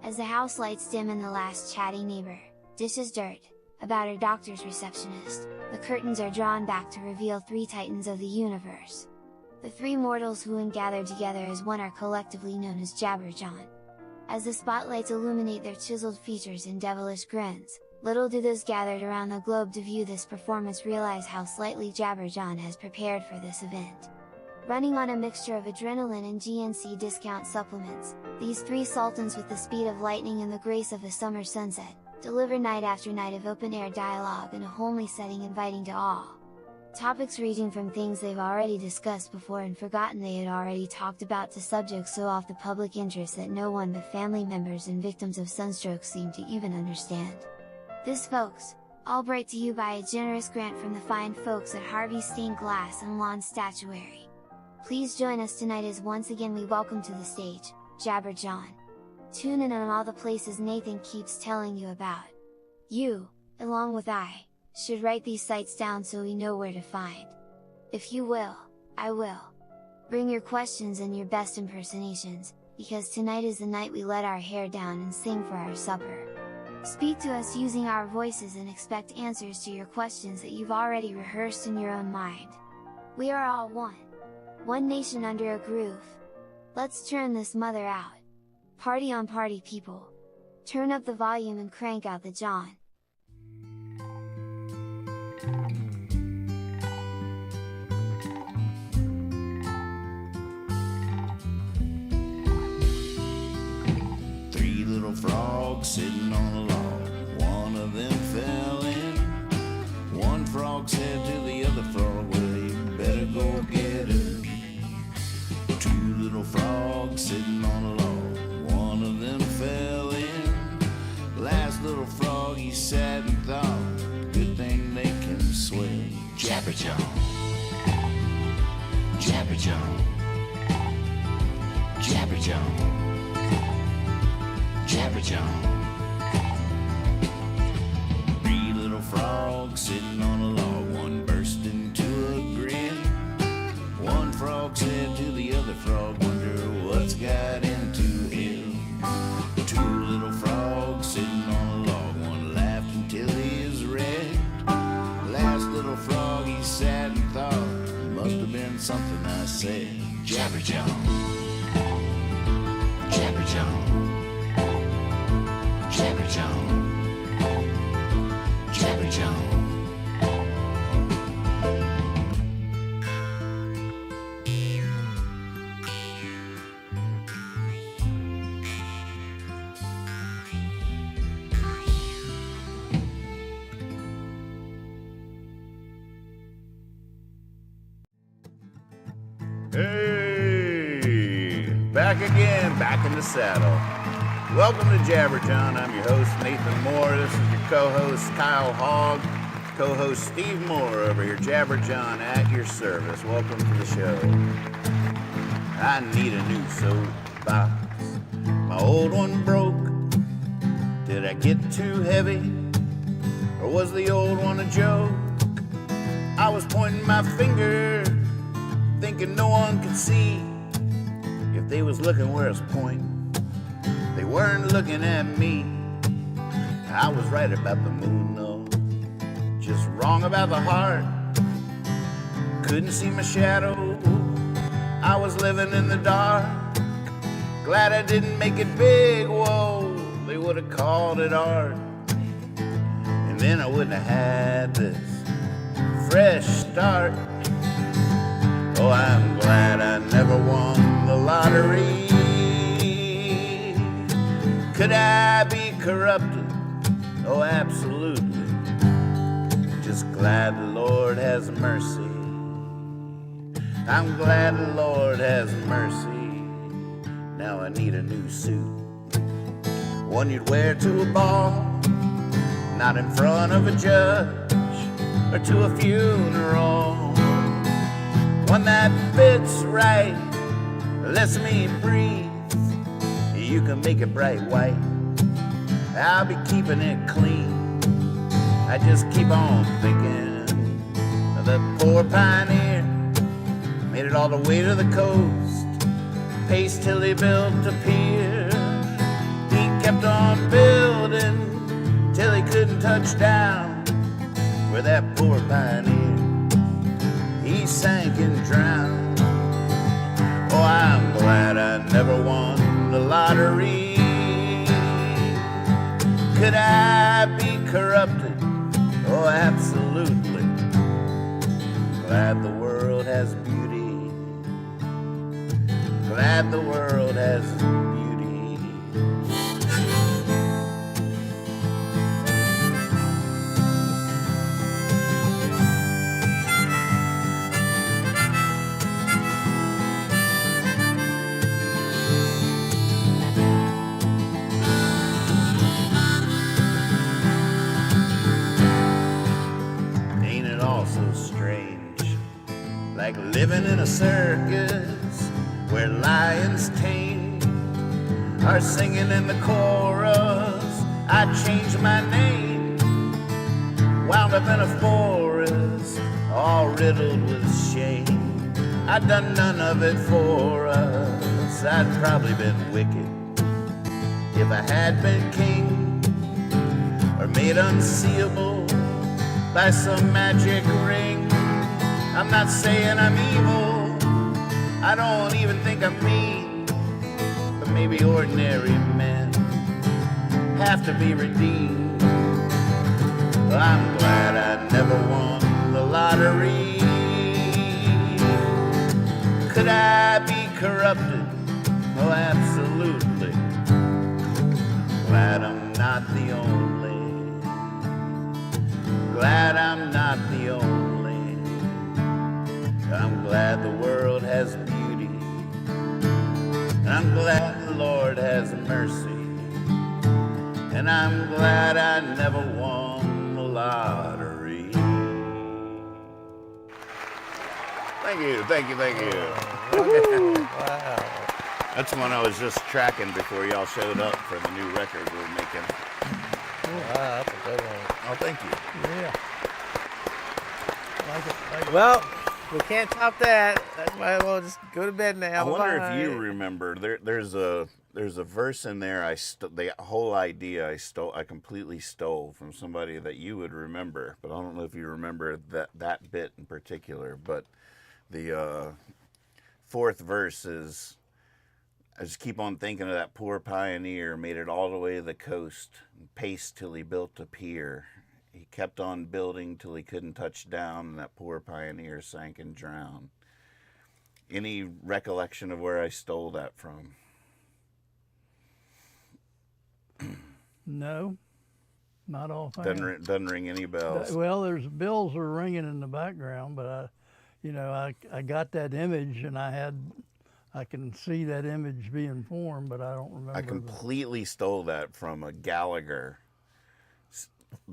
As the house lights dim and the last chatty neighbor dishes dirt about her doctor's receptionist, the curtains are drawn back to reveal three titans of the universe. The three mortals who, when gathered together as one, are collectively known as Jawn. As the spotlights illuminate their chiseled features and devilish grins, little do those gathered around the globe to view this performance realize how slightly Jawn has prepared for this event. Running on a mixture of adrenaline and GNC discount supplements, these three sultans, with the speed of lightning and the grace of a summer sunset, deliver night after night of open-air dialogue in a homely setting inviting to all. Topics ranging from things they've already discussed before and forgotten they had already talked about, to subjects so off the public interest that no one but family members and victims of sunstroke seem to even understand. This, folks, all brought to you by a generous grant from the fine folks at Harvey Stained Glass and Lawn Statuary. Please join us tonight as once again we welcome to the stage, Jawn. Tune in on all the places Nathan keeps telling you about. You, along with I, should write these sites down so we know where to find. If you will, I will. Bring your questions and your best impersonations, because tonight is the night we let our hair down and sing for our supper. Speak to us using our voices and expect answers to your questions that you've already rehearsed in your own mind. We are all one nation under a groove. Let's turn this mother out. Party on, party people! Turn up the volume and crank out the Jawn. Three little frogs sitting on a log, one of them fell in. One frog said to the other frog, well, you better go get her. Two little frogs sitting on a log, one of them fell in. Last little frog, he sat and thought, good thing they can swim. Jawn, Jawn, Jawn. Three little frogs sitting on a log, one burst into a grin. One frog said to the other frog, wonder what's got into him. Two little frogs sitting on a log, one laughed until he is red. Last little frog, he sat and thought, must have been something I said. Jawn, Jawn, Jawn, Jawn. Hey, back again, back in the saddle. Welcome to Jawn. I'm your host, Nathan Moore. This is your co-host, Kyle Hogg. Co-host, Steve Moore over here. Jawn at your service. Welcome to the show. I need a new soapbox. My old one broke. Did I get too heavy? Or was the old one a joke? I was pointing my finger, thinking no one could see. If they was looking where I was pointing, they weren't looking at me. I was right about the moon though, just wrong about the heart. Couldn't see my shadow, I was living in the dark. Glad I didn't make it big, whoa, they would have called it art. And then I wouldn't have had this fresh start. Oh, I'm glad I never won the lottery. Could I be corrupted? Oh, absolutely. Just glad the Lord has mercy. I'm glad the Lord has mercy. Now I need a new suit, one you'd wear to a ball, not in front of a judge or to a funeral. One that fits right, lets me breathe. You can make it bright white, I'll be keeping it clean. I just keep on thinking of that poor pioneer. Made it all the way to the coast, paced till he built a pier. He kept touch down where that poor pioneer, he sank and drowned. Oh, I'm glad I never won the lottery. Could I be corrupted? Oh, absolutely. Glad the world has beauty. Glad the world has beauty. Ain't it all so strange, like living in a circus where lions tame are singing in the chorus. I changed my name, wound up in a forest all riddled with shame. I'd done none of it for us. I'd probably been wicked if I had been king, or made unseeable by some magic ring. I'm not saying I'm evil, I don't even think I'm mean, but maybe ordinary men have to be redeemed. Well, I'm glad I never won the lottery. Could I be corrupted? Oh, absolutely. Glad I'm not the only. Glad I'm not the only. I'm glad the world has beauty. I'm glad the Lord has mercy. And I'm glad I never won the lottery. Thank you, thank you, thank you. Wow. That's one I was just tracking before y'all showed up for the new record we were making. Wow, that's a good one. Oh, thank you. Yeah. Like it. Well, we can't top that. That's why we'll just go to bed now. I wonder Bye-bye. if you remember. There's a verse in there. The whole idea I completely stole from somebody that you would remember, but I don't know if you remember that bit in particular. But the fourth verse is, I just keep on thinking of that poor pioneer, made it all the way to the coast, and paced till he built a pier. He kept on building till he couldn't touch down, and that poor pioneer sank and drowned. Any recollection of where I stole that from? No, not offhand. Doesn't ring any bells. Well, there's bells are ringing in the background, but I got that image and I can see that image being formed, but I don't remember. I completely stole that from a Gallagher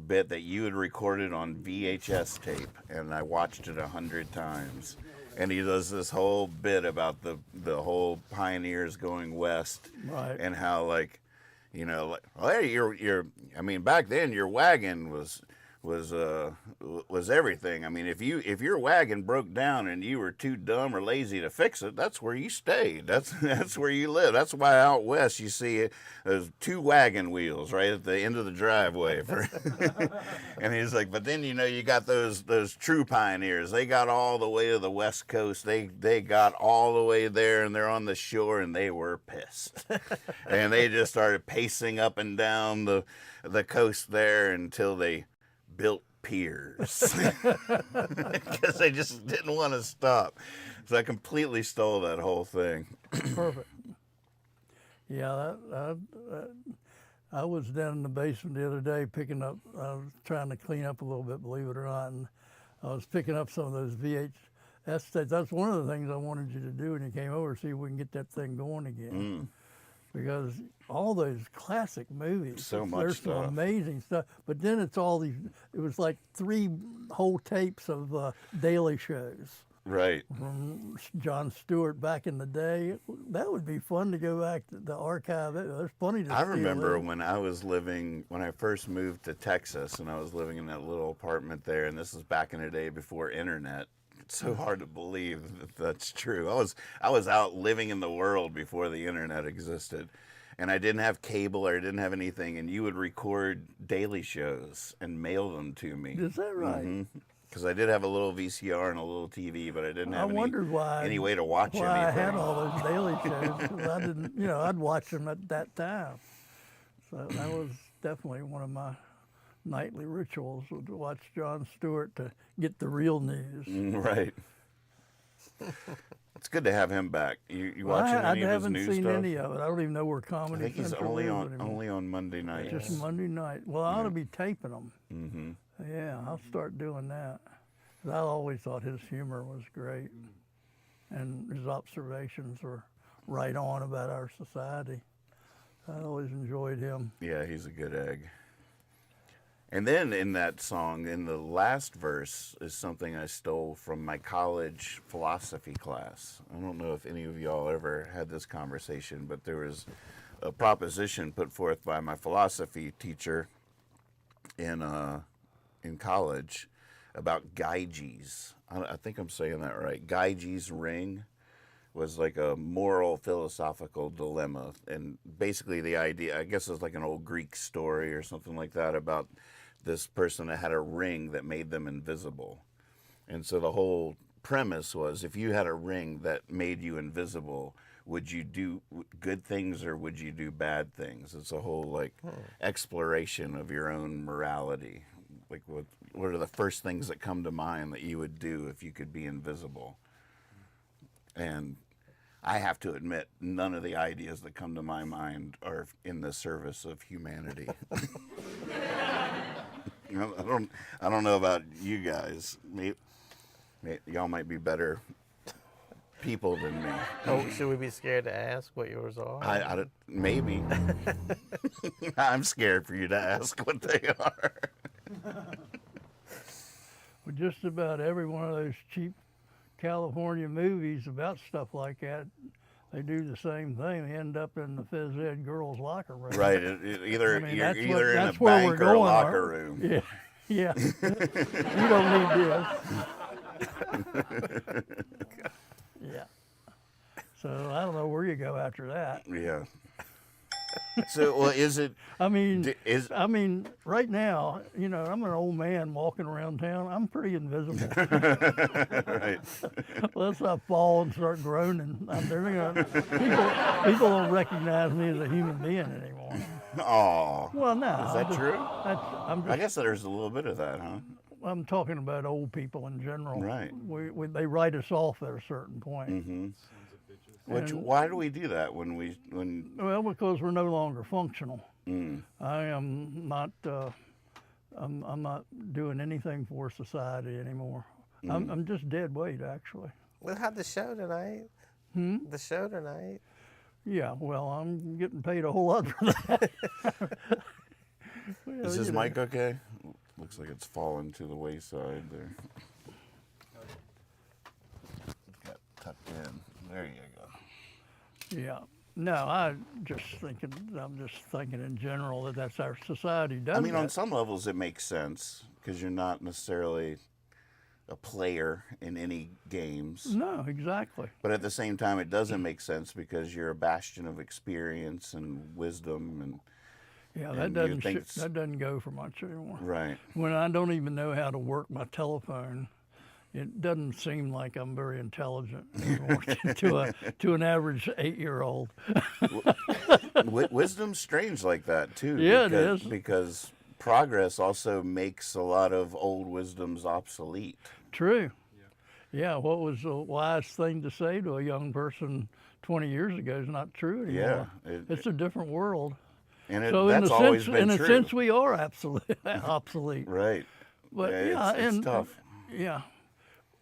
bit that you had recorded on VHS tape, and I watched it 100 times. And he does this whole bit about the whole pioneers going west, Right. And how, like, well, hey, I mean, back then your wagon was everything. I mean, if your wagon broke down and you were too dumb or lazy to fix it, that's where you stayed. That's where you live. That's why out west you see there's two wagon wheels right at the end of the driveway. And he's like, but then you got those true pioneers. They got all the way to the west coast. They got all the way there, and they're on the shore, and they were pissed. And they just started pacing up and down the coast there until they built piers because they just didn't want to stop. So I completely stole that whole thing. Perfect. Yeah, I was down in the basement the other day picking up. I was trying to clean up a little bit, believe it or not, and I was picking up some of those VHS tapes. That's one of the things I wanted you to do when you came over, see if we can get that thing going again. Because all those classic movies, So much there's stuff. some amazing stuff. But then it's all these. It was like 3 whole tapes of daily shows Right. from Jon Stewart back in the day. That would be fun to go back to the archive. There's plenty to I steal remember in. when I first moved to Texas, and I was living in that little apartment there, and this was back in the day before internet. It's so hard to believe that that's true. I was out living in the world before the internet existed. and I didn't have cable or I didn't have anything, and you would record daily shows and mail them to me. Is that right? Because I did have a little VCR and a little TV, but I didn't have any way to watch why anything. I had all those daily shows, 'cause I didn't, I'd watch them at that time. So that was definitely one of my nightly rituals, was to watch Jon Stewart to get the real news. Right. It's good to have him back. You watching any of his haven't new seen stuff? any of it. I don't even know where Comedy I think he's Central only is on anymore. Monday night. Just Monday night. Well, I ought to be taping them. Yeah, I'll start doing that. 'Cause I always thought his humor was great, and his observations were right on about our society. I always enjoyed him. Yeah, he's a good egg. And then in that song, in the last verse, is something I stole from my college philosophy class. I don't know if any of y'all ever had this conversation, but there was a proposition put forth by my philosophy teacher in college about Gyges. I think I'm saying that right. Gyges' ring was like a moral philosophical dilemma, and basically the idea, I guess it's like an old Greek story or something like that, about this person that had a ring that made them invisible. And so the whole premise was, if you had a ring that made you invisible, would you do good things or would you do bad things? It's a whole exploration of your own morality. Like what are the first things that come to mind that you would do if you could be invisible? And I have to admit, none of the ideas that come to my mind are in the service of humanity. I don't know about you guys. Y'all might be better people than me. Oh, should we be scared to ask what yours are? I don't, maybe. I'm scared for you to ask what they are. Well, just about every one of those cheap California movies about stuff like that, they do the same thing. They end up in the phys ed girls' locker room. Right. You're either in a where we're bank or a going, locker room. Yeah. Yeah. You don't need this. Yeah. So I don't know where you go after that. Yeah. So, well, is it? I mean, right now, I'm an old man walking around town. I'm pretty invisible. Right. Unless I fall and start groaning, people don't recognize me as a human being anymore. Oh. Well, no. Is that true? I I guess there's a little bit of that, huh? I'm talking about old people in general. Right. They write us off at a certain point. Mm-hmm. Why do we do that when? Well, because we're no longer functional. Mm. I am not. I'm not doing anything for society anymore. Mm. I'm just dead weight, actually. We'll have the show tonight. The show tonight. Yeah. Well, I'm getting paid a whole lot for that. Well, Is this mic okay? Looks like it's fallen to the wayside there. It's got tucked in. There you go. Yeah. No, I'm just thinking in general that that's our society does. I mean, that. on some levels it makes sense because you're not necessarily a player in any games. No, exactly. But at the same time, it doesn't make sense because you're a bastion of experience and wisdom and. Yeah, and that doesn't go for much anymore. Right. When I don't even know how to work my telephone, it doesn't seem like I'm very intelligent anymore to an average 8-year-old. Wisdom's strange like that too. Yeah, it is. Because progress also makes a lot of old wisdoms obsolete. True. Yeah, what was the wise thing to say to a young person 20 years ago is not true anymore. Yeah, it's a different world. And So that's always been in true. a sense, we are obsolete. Right. But it's tough. Yeah.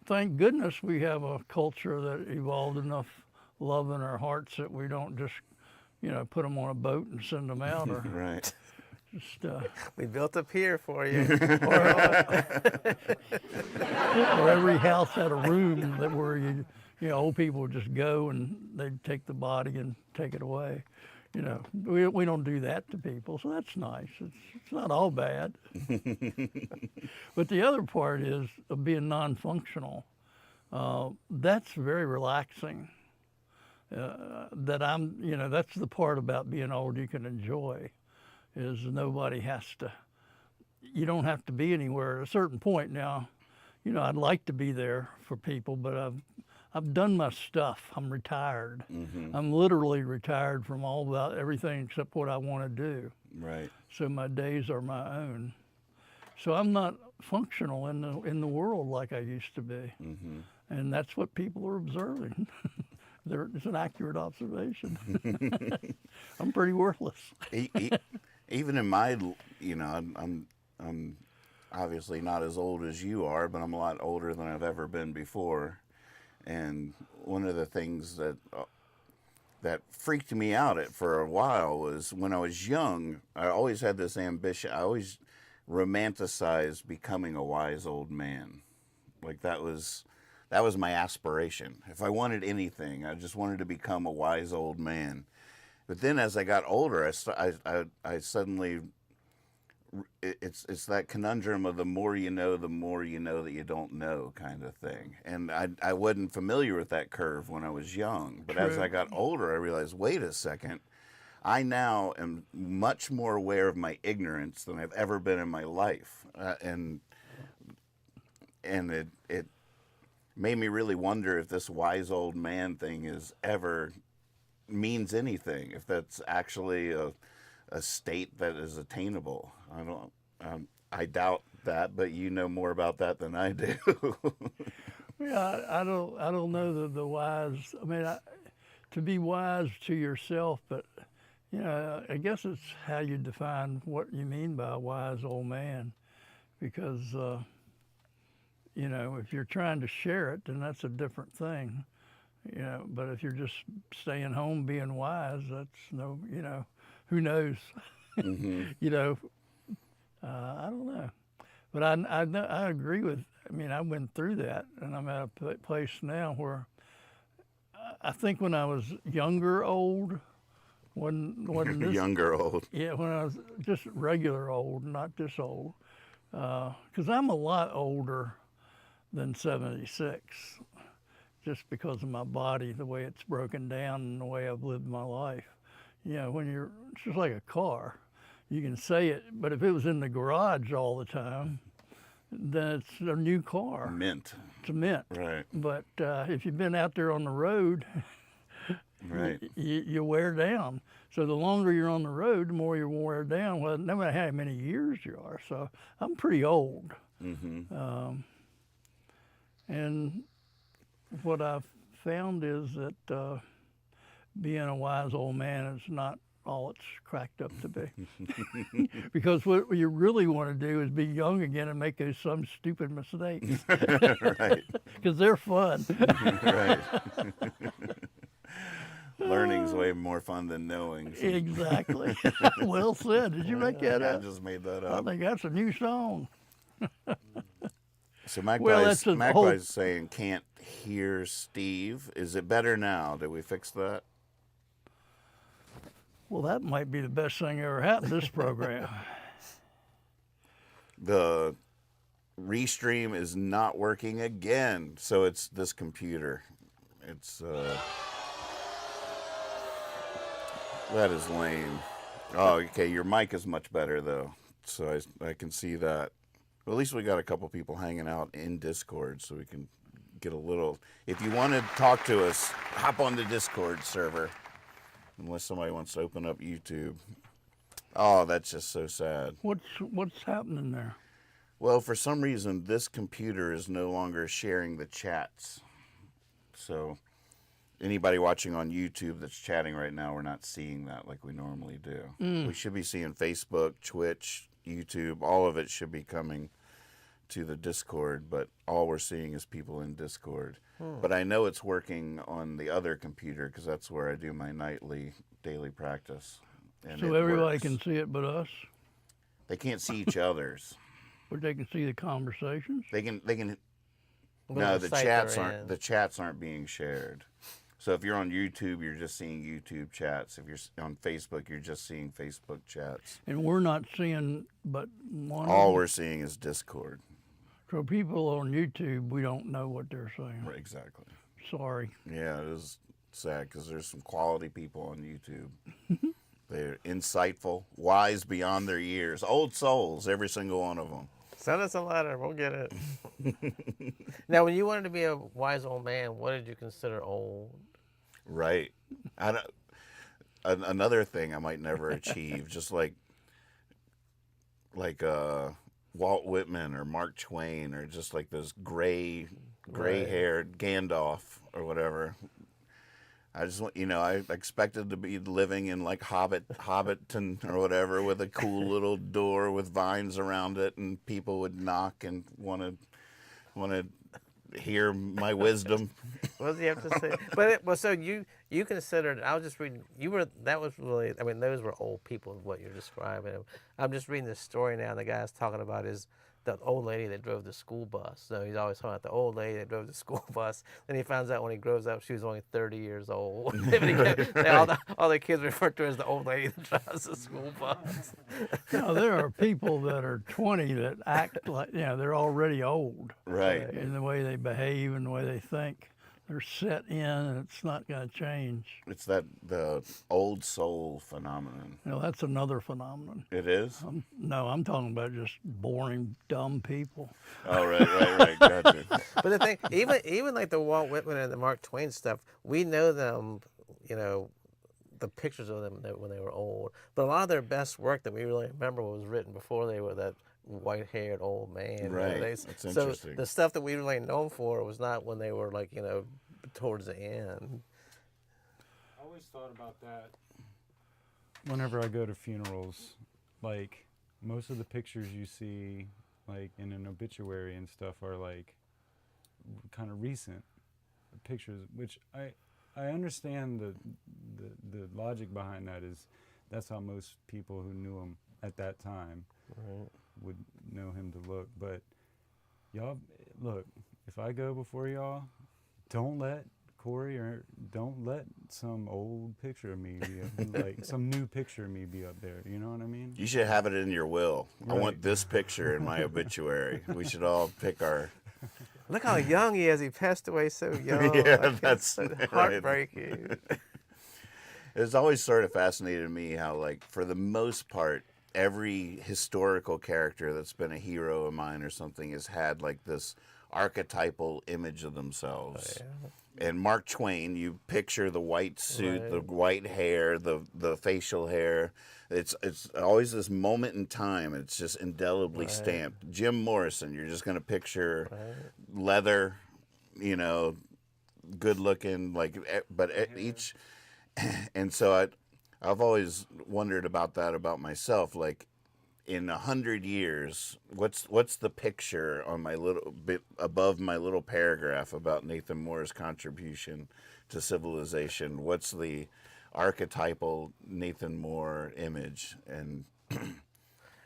Thank goodness we have a culture that evolved enough love in our hearts that we don't just, put them on a boat and send them out, or Right. just. We built a pier for you. Or every house had a room where old people would just go and they'd take the body and take it away. We don't do that to people, so that's nice. It's not all bad. But the other part is of being non-functional. That's very relaxing. that that's the part about being old you can enjoy, is nobody has to, you don't have to be anywhere at a certain point now. I'd like to be there for people, but I've done my stuff. I'm retired. I'm literally retired from everything except what I want to do. Right. So my days are my own. So I'm not functional in the world like I used to be. And that's what people are observing. It's an accurate observation. I'm pretty worthless. Even in my, I'm obviously not as old as you are, but I'm a lot older than I've ever been before. And one of the things that freaked me out for a while was when I was young, I always had this ambition. I always romanticized becoming a wise old man. Like that was my aspiration. If I wanted anything, I just wanted to become a wise old man. But then as I got older, I suddenly, it's that conundrum of the more you know that you don't know kind of thing. And I wasn't familiar with that curve when I was young. But as I got older, I realized, wait a second, I now am much more aware of my ignorance than I've ever been in my life. And it made me really wonder if this wise old man thing means anything, if that's actually a state that is attainable. I doubt that, but you know more about that than I do. Yeah, I don't know the wise. I mean, to be wise to yourself, but I guess it's how you define what you mean by a wise old man, because if you're trying to share it, then that's a different thing. But if you're just staying home being wise, that's who knows? I don't know. But I agree with, I went through that, and I'm at a place now where I think when I was younger old, when this, younger old. Yeah, when I was just regular old, not this old, because I'm a lot older than 76, just because of my body, the way it's broken down and the way I've lived my life. It's just like a car. You can say it, but if it was in the garage all the time, then it's a new car. Mint. It's a mint. Right. But if you've been out there on the road, right, you wear down. So the longer you're on the road, the more you wear down. Well, no matter how many years you are. So I'm pretty old. And what I've found is that being a wise old man is not all it's cracked up to be. Because what you really want to do is be young again and make some stupid mistakes. Right. Because they're fun. Right. Learning's way more fun than knowing. So. Exactly. Well said. Did you make that up? I just made that up. I think that's a new song. So Magpie's saying can't hear Steve. Is it better now? Did we fix that? Well, that might be the best thing ever happened to this program. The restream is not working again, so it's this computer. It's that is lame. Oh, okay, your mic is much better though, so I can see that. Well, at least we got a couple people hanging out in Discord, so we can get a little. If you want to talk to us, hop on the Discord server. Unless somebody wants to open up YouTube. Oh, that's just so sad. What's happening there? Well, for some reason, this computer is no longer sharing the chats. So anybody watching on YouTube that's chatting right now, we're not seeing that like we normally do. We should be seeing Facebook, Twitch, YouTube. All of it should be coming to the Discord, but all we're seeing is people in Discord. But I know it's working on the other computer because that's where I do my daily practice. And so everybody can see it but us? They can't see each other's. But they can see the conversations? They can. No, the chats aren't being shared. So if you're on YouTube, you're just seeing YouTube chats. If you're on Facebook, you're just seeing Facebook chats. And we're not seeing but one? All we're seeing is Discord. So people on YouTube, we don't know what they're saying. Right, exactly. Sorry. Yeah, it is sad because there's some quality people on YouTube. They're insightful, wise beyond their years, old souls, every single one of them. Send us a letter. We'll get it. Now, when you wanted to be a wise old man, what did you consider old? Right. I don't, another thing I might never achieve, just like Walt Whitman or Mark Twain, or just like those gray-haired Gandalf or whatever. I just want, I expected to be living in like Hobbiton or whatever, with a cool little door with vines around it, and people would knock and want to hear my wisdom. What does he have to say? So you considered, I was just reading, that was really, I mean, those were old people, what you're describing. I'm just reading this story now, and the guy's talking about the old lady that drove the school bus. So he's always talking about the old lady that drove the school bus. Then he finds out when he grows up, she was only 30 years old. All the kids refer to her as the old lady that drives the school bus. There are people that are 20 that act like, they're already old. Right. In the way they behave and the way they think. They're set in, and it's not going to change. It's the old soul phenomenon. That's another phenomenon. It is? No, I'm talking about just boring, dumb people. Oh, right. Gotcha. But the thing, even like the Walt Whitman and the Mark Twain stuff, we know them, the pictures of them when they were old. But a lot of their best work that we really remember was written before they were that white-haired old man. Right. That's so interesting. The stuff that we really known for was not when they were like, towards the end. I always thought about that whenever I go to funerals. Like, most of the pictures you see, like, in an obituary and stuff are, like, kind of recent pictures, which I understand the logic behind that is that's how most people who knew him at that time would know him to look. But y'all, look, if I go before y'all, don't let Corey or don't let some old picture of me be like some new picture of me be up there. You know what I mean? You should have it in your will. Right. I want this picture in my obituary. We should all pick our... Look how young he is. He passed away so young. Yeah, that's so right. heartbreaking. It's always sort of fascinated me how, like, for the most part, every historical character that's been a hero of mine or something has had, like, this archetypal image of themselves. Oh, yeah. And Mark Twain, you picture the white suit, the white hair, the facial hair. It's always this moment in time. It's just indelibly stamped. Jim Morrison, you're just going to picture leather, good looking, but each... And so I've always wondered about that about myself. Like, in 100 years, what's the picture on my little bit above my little paragraph about Nathan Moore's contribution to civilization? What's the archetypal Nathan Moore image? And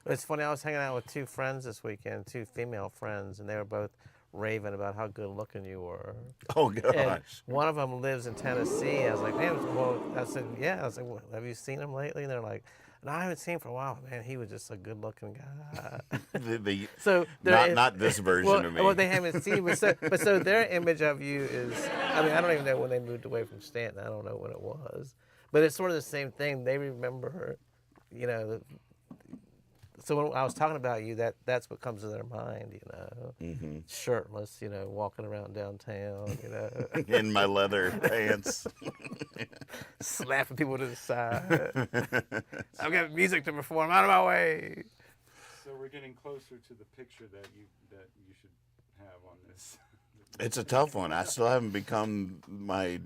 it's funny. I was hanging out with two friends this weekend, two female friends, and they were both raving about how good looking you were. Oh gosh! And one of them lives in Tennessee. I was like, man, I said, yeah. I was like, well, have you seen him lately? And they're like, no, I haven't seen him for a while. Man, he was just a good looking guy. So not this version of me. Well, they haven't seen, but so their image of you is, I mean, I don't even know when they moved away from Stanton. I don't know when it was, but it's sort of the same thing. They remember, so when I was talking about you, that's what comes to their mind, shirtless, walking around downtown, in my leather pants, slapping people to the side. I've got music to perform. Out of my way. So we're getting closer to the picture that you should have on this. It's a tough one. I still haven't become my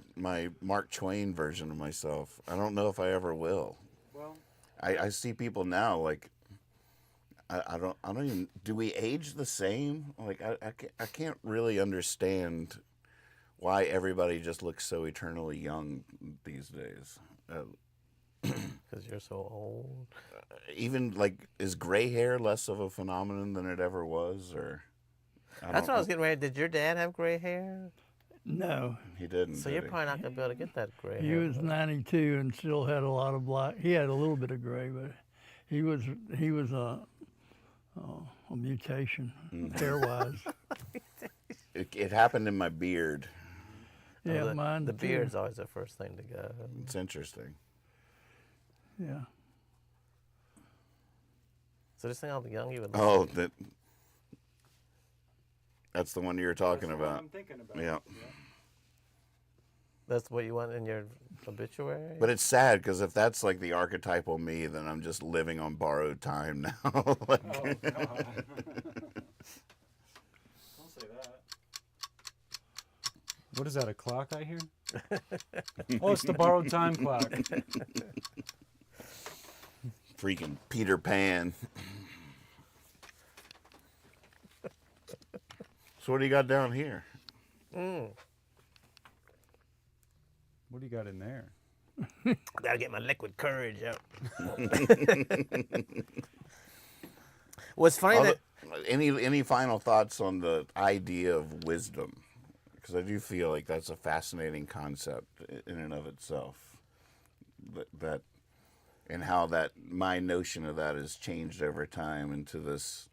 Mark Twain version of myself. I don't know if I ever will. Well, I see people now like. I don't even, do we age the same? Like, I can't really understand why everybody just looks so eternally young these days. Because you're so old. Even, like, is gray hair less of a phenomenon than it ever was? Or That's what I was getting ready. Did your dad have gray hair? No. He didn't. So you're probably not going to be able to get that gray He hair. was 92 and still had a lot of black. He had a little bit of gray, but he was a mutation, hair-wise. It happened in my beard. Yeah, mine The too. beard's always the first thing to go. It's interesting. Yeah. So this thing all the young you would Oh, that's the one you were talking That's what about. I'm thinking about. Yeah. That's what you want in your obituary? But it's sad because if that's like the archetypal me, then I'm just living on borrowed time now. Like, Oh, God. Don't say that. What is that, a clock I hear? Oh, it's the borrowed time clock. freaking Peter Pan. So what do you got down here? What do you got in there? Gotta get my liquid courage out. What's funny that Any final thoughts on the idea of wisdom? Because I do feel like that's a fascinating concept in and of itself. That and how that my notion of that has changed over time into this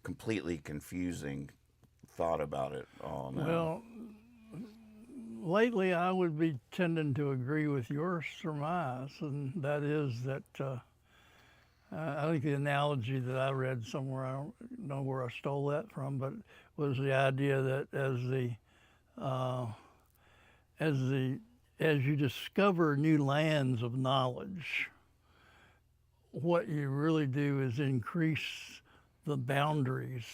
completely confusing thought about it all now. Well, lately I would be tending to agree with your surmise, and that is that I think the analogy that I read somewhere, I don't know where I stole that from, but was the idea that as you discover new lands of knowledge, what you really do is increase the boundaries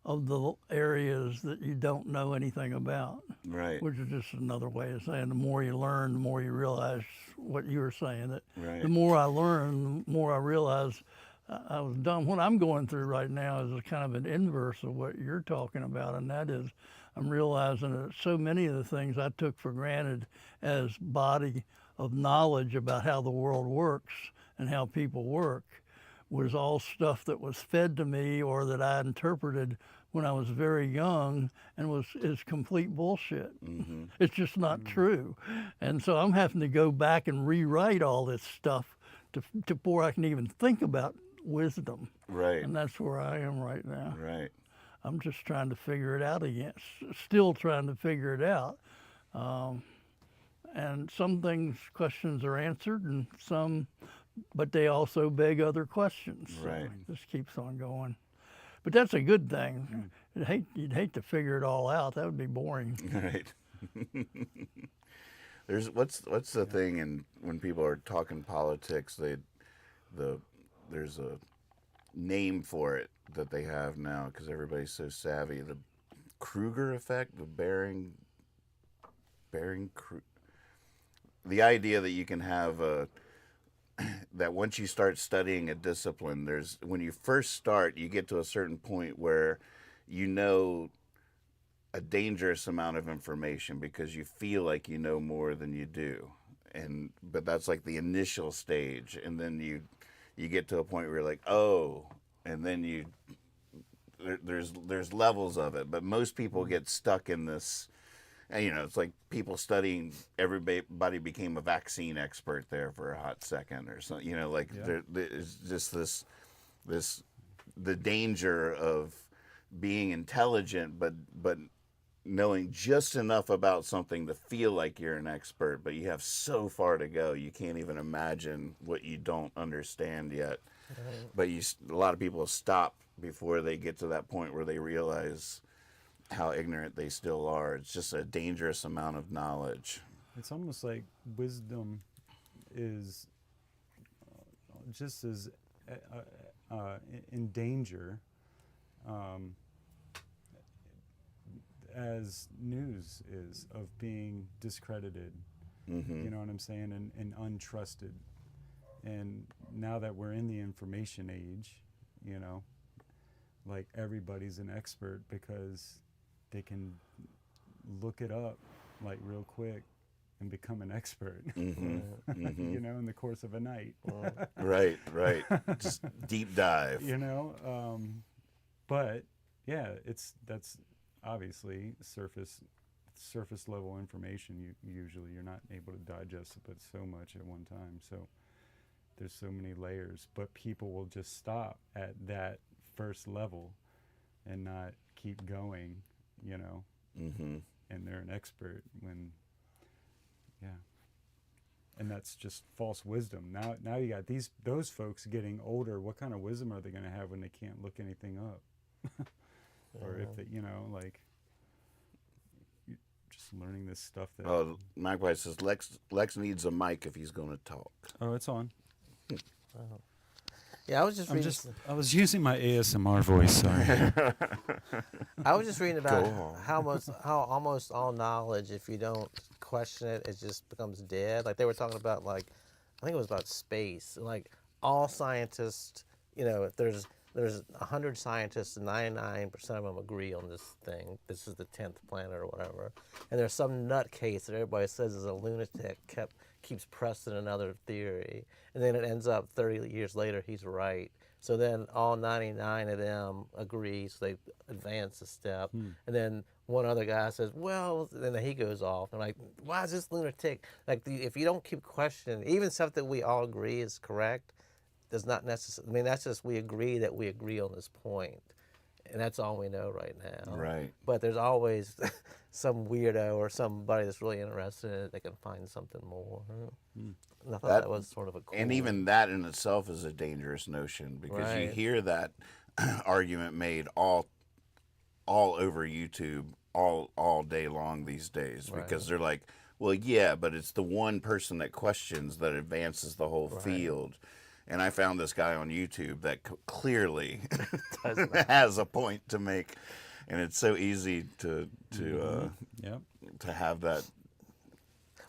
of the areas that you don't know anything about. Right. Which is just another way of saying the more you learn, the more you realize what you were saying. That Right. the more I learn, the more I realize I was dumb. What I'm going through right now is a kind of an inverse of what you're talking about, and that is I'm realizing that so many of the things I took for granted as body of knowledge about how the world works and how people work was all stuff that was fed to me or that I interpreted when I was very young and is complete bullshit. Mm-hmm. It's just not true. And so I'm having to go back and rewrite all this stuff before I can even think about wisdom. Right. And that's where I am right now. Right. I'm just trying to figure it out again, still trying to figure it out. And some questions are answered, and some, but they also beg other questions. So Right. it just keeps on going. But that's a good thing. You'd hate to figure it all out. That would be boring. Right. There's what's the thing, and when people are talking politics, there's a name for it that they have now because everybody's so savvy. The Kruger effect, the the idea that you can have that once you start studying a discipline, when you first start, you get to a certain point where you know a dangerous amount of information because you feel like you know more than you do, but that's like the initial stage, and then you get to a point where you're like, oh, and then there's levels of it, but most people get stuck in this. And, it's like people studying, everybody became a vaccine expert there for a hot second or something. There's just the danger of being intelligent, but knowing just enough about something to feel like you're an expert, but you have so far to go. You can't even imagine what you don't understand yet. But a lot of people stop before they get to that point where they realize how ignorant they still are. It's just a dangerous amount of knowledge. It's almost like wisdom is just as in danger as news is of being discredited. Mm-hmm. You know what I'm saying? And untrusted. And now that we're in the information age, like everybody's an expert because they can look it up like real quick and become an expert, Mm-hmm. Mm-hmm. In the course of a night. Right. Just deep dive. But yeah, that's obviously surface level information. You're not able to digest it, but so much at one time. So there's so many layers, but people will just stop at that first level and not keep going. Mm-hmm. And they're an expert when Yeah. And that's just false wisdom. Now you got those folks getting older. What kind of wisdom are they going to have when they can't look anything up? Or if they, like, just learning this stuff that. Oh, Magpie says Lex needs a mic if he's going to talk. Oh, it's on. Yeah, I was just reading. I was using my ASMR voice. Sorry. I was just reading about how almost all knowledge, if you don't question it, it just becomes dead. Like they were talking about, like, I think it was about space. Like all scientists, if there's 100 scientists and 99% of them agree on this thing. This is the 10th planet or whatever. And there's some nutcase that everybody says is a lunatic keeps pressing another theory. And then it ends up 30 years later, he's right. So then all 99 of them agree, so they advance a step. And then one other guy says, well, then he goes off. And like, why is this lunatic? Like, if you don't keep questioning, even stuff that we all agree is correct, does not necessarily, I mean, that's just we agree that we agree on this point. And that's all we know right now. Right. But there's always some weirdo or somebody that's really interested in it that can find something more. And I thought that was sort of a cool... And even that in itself is a dangerous notion, because you hear that argument made all over YouTube all day long these days, because they're like, well, yeah, but it's the one person that questions that advances the whole field. And I found this guy on YouTube that clearly has a point to make, and it's so easy to have that.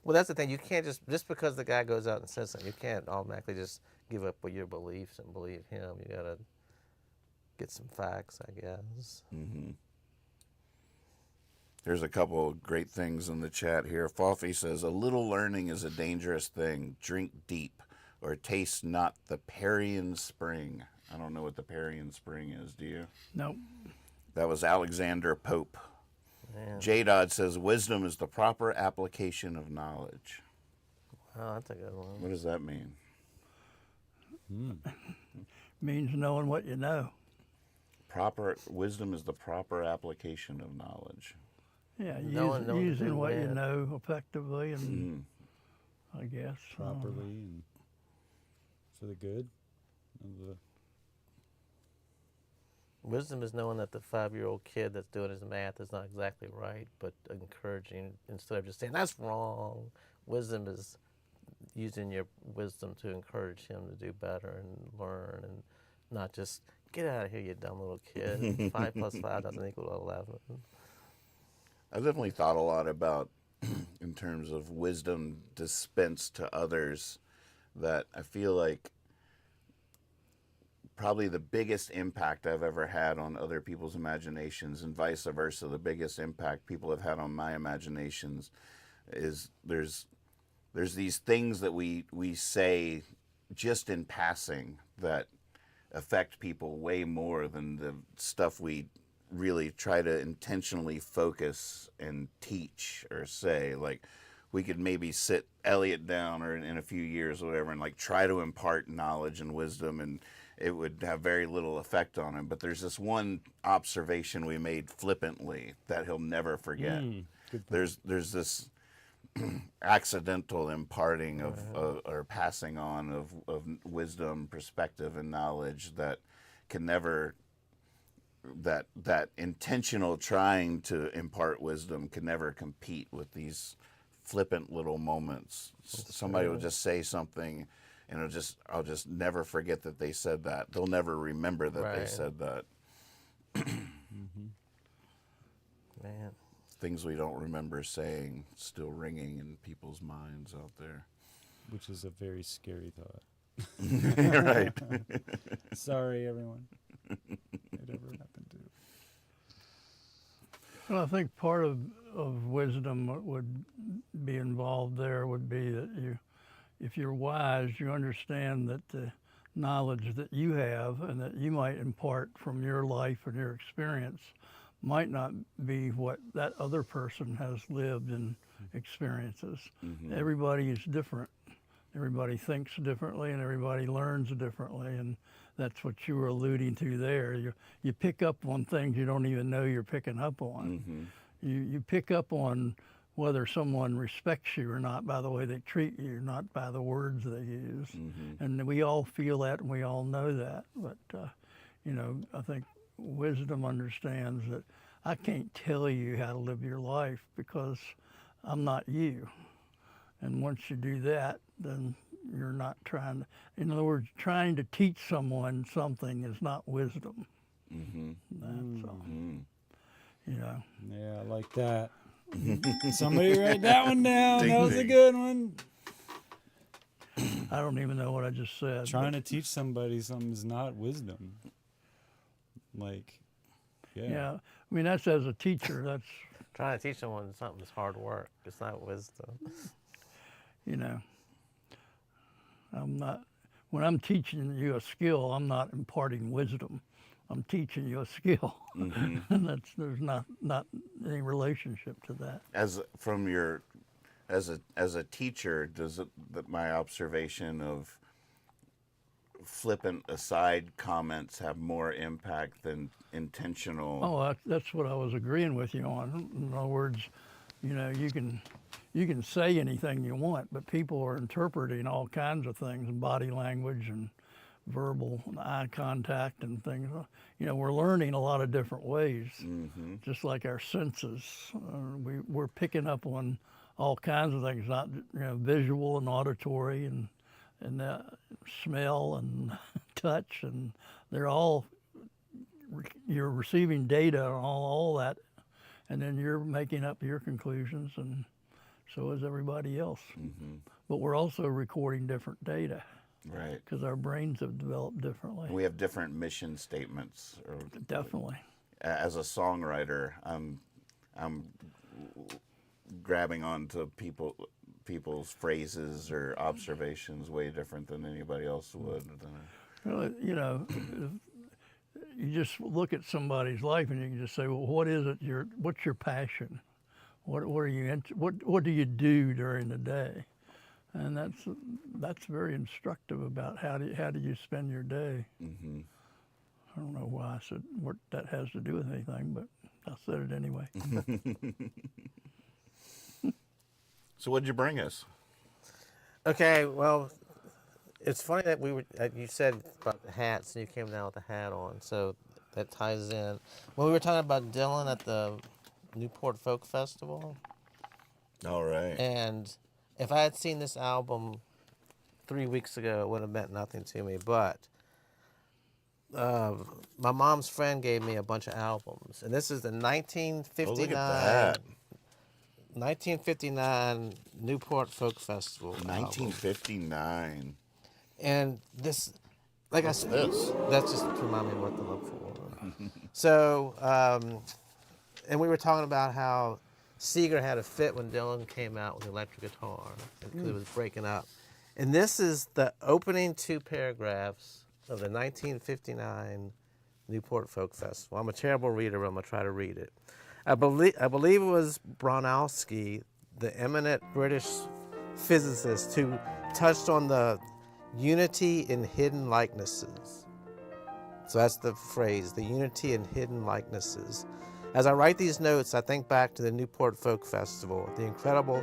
Well, that's the thing. You can't just because the guy goes out and says something, you can't automatically just give up with your beliefs and believe him. You gotta get some facts, I guess. There's a couple of great things in the chat here. Foffy says, a little learning is a dangerous thing. Drink deep, or taste not the Parian Spring. I don't know what the Parian Spring is, do you? Nope. That was Alexander Pope. J-Dodd says, wisdom is the proper application of knowledge. Oh, that's a good one. What does that mean? Means knowing what you know. Wisdom is the proper application of knowledge. Yeah, Knowing using what you know effectively and I guess properly and for the good of the... Wisdom is knowing that the 5-year-old kid that's doing his math is not exactly right, but encouraging instead of just saying, that's wrong. Wisdom is using your wisdom to encourage him to do better and learn, and not just, get out of here, you dumb little kid. 5 plus 5 doesn't equal 11. I've definitely thought a lot about, in terms of wisdom dispensed to others, that I feel like probably the biggest impact I've ever had on other people's imaginations, and vice versa, the biggest impact people have had on my imaginations is there's these things that we say just in passing that affect people way more than the stuff we really try to intentionally focus and teach or say. Like, we could maybe sit Elliot down or in a few years or whatever and like try to impart knowledge and wisdom, and it would have very little effect on him. But there's this one observation we made flippantly that he'll never forget. There's this accidental imparting of or passing on of wisdom, perspective, and knowledge that can never, that intentional trying to impart wisdom can never compete with these flippant little moments. Somebody will just say something, and I'll just never forget that they said that. They'll never remember that they said that. Man. Things we don't remember saying still ringing in people's minds out there. Which is a very scary thought. Right. Sorry, everyone. It ever happened to. Well, I think part of wisdom would be involved there would be that if you're wise, you understand that the knowledge that you have and that you might impart from your life and your experience might not be what that other person has lived and experiences. Everybody is different. Everybody thinks differently and everybody learns differently, and that's what you were alluding to there. You pick up on things you don't even know you're picking up on. You pick up on whether someone respects you or not by the way they treat you, not by the words they use. And we all feel that and we all know that. But, you know, I think wisdom understands that I can't tell you how to live your life because I'm not you. And once you do that, then you're not trying to, in other words, trying to teach someone something is not wisdom. That's all. You know. Yeah, I like that. Somebody write that one down. Ding, That was a ding. good one. I don't even know what I just said. Trying to teach somebody something is not wisdom. Like, Yeah, I mean, that's as a teacher, that's, Trying to teach someone something is hard work. It's not wisdom. you know, I'm not, when I'm teaching you a skill, I'm not imparting wisdom. I'm teaching you a skill. And there's not any relationship to that. As from your, as a teacher, does it, my observation of flippant aside comments have more impact than intentional? Oh, that's what I was agreeing with you on. In other words, you know, you can say anything you want, but people are interpreting all kinds of things, body language and verbal and eye contact and things. You know, we're learning a lot of different ways, just like our senses. We're picking up on all kinds of things, not, you know, visual and auditory and smell and touch, and they're all, you're receiving data on all that, and then you're making up your conclusions, and so is everybody else. But we're also recording different data. Right. Because our brains have developed differently. We have different mission statements. Or, Definitely. as a songwriter, I'm grabbing onto people's phrases or observations way different than anybody else would. Well, you know, you just look at somebody's life and you can just say, well, what is it? What's your passion? What are you? What do you do during the day? And that's very instructive about how do you spend your day. I don't know why I said what that has to do with anything, but I said it anyway. So what'd you bring us? Okay, well, it's funny that you said about the hats and you came down with a hat on, so that ties in. When we were talking about Dylan at the Newport Folk Festival, All right. and if I had seen this album 3 weeks ago, it would have meant nothing to me. But my mom's friend gave me a bunch of albums, and this is the 1959, Oh, look at that. 1959 Newport Folk Festival. 1959. And this, like I said, this? that's just to remind me what to look for. So, and we were talking about how Seeger had a fit when Dylan came out with the electric guitar because it was breaking up. And this is the opening two paragraphs of the 1959 Newport Folk Festival. I'm a terrible reader, but I'm going to try to read it. I believe it was Bronowski, the eminent British physicist, who touched on the unity in hidden likenesses. So that's the phrase, the unity in hidden likenesses. As I write these notes, I think back to the Newport Folk Festival, the incredible,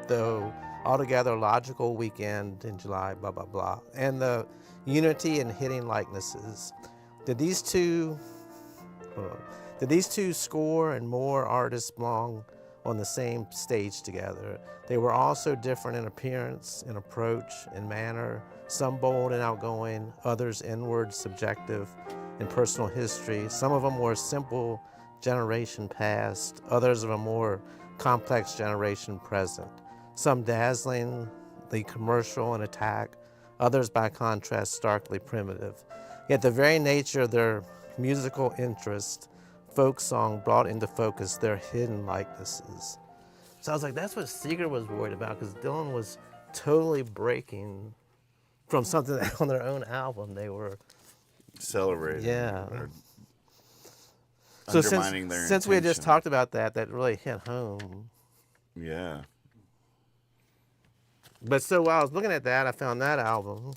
though altogether logical weekend in July, blah, blah, blah, and the unity in hidden likenesses. Did these two score and more artists belong on the same stage together? They were also different in appearance, in approach, in manner, some bold and outgoing, others inward, subjective, in personal history. Some of them were simple generation past, others of a more complex generation present. Some dazzlingly commercial and attack, others by contrast starkly primitive. Yet the very nature of their musical interest, folk song brought into focus their hidden likenesses. So I was like, that's what Seeger was worried about, because Dylan was totally breaking from something that on their own album they were Celebrating. Yeah. Or so undermining their since we had just intention. talked about that really hit home. Yeah. But so while I was looking at that, I found that album.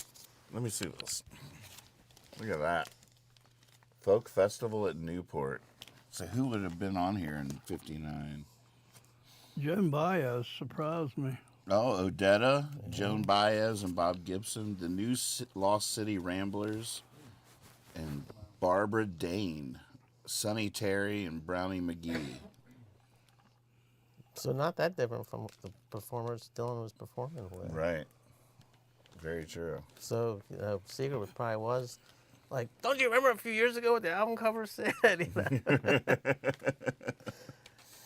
Let me see this. Look at that. Folk Festival at Newport. So who would have been on here in 59? Joan Baez surprised me. Oh, Odetta, Joan Baez, and Bob Gibson, the new Lost City Ramblers, and Barbara Dane, Sonny Terry, and Brownie McGee. So not that different from the performers Dylan was performing with. Right. Very true. So, Seeger probably was like, don't you remember a few years ago what the album cover said?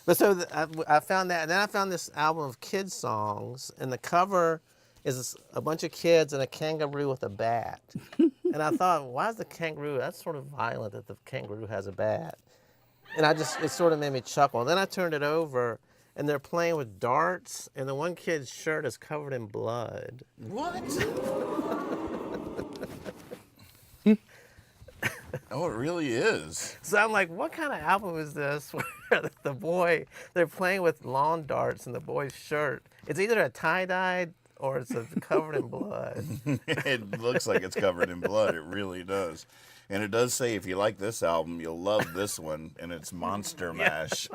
But so I found that, and then I found this album of kids songs, and the cover is a bunch of kids and a kangaroo with a bat. And I thought, why is the kangaroo? That's sort of violent that the kangaroo has a bat. And it sort of made me chuckle. And then I turned it over, and they're playing with darts, and the one kid's shirt is covered in blood. What? Oh, it really is. So I'm like, what kind of album is this where they're playing with lawn darts and the boy's shirt, it's either a tie-dyed or it's covered in blood. It looks like it's covered in blood. It really does. And it does say, if you like this album, you'll love this one, and it's Monster Mash.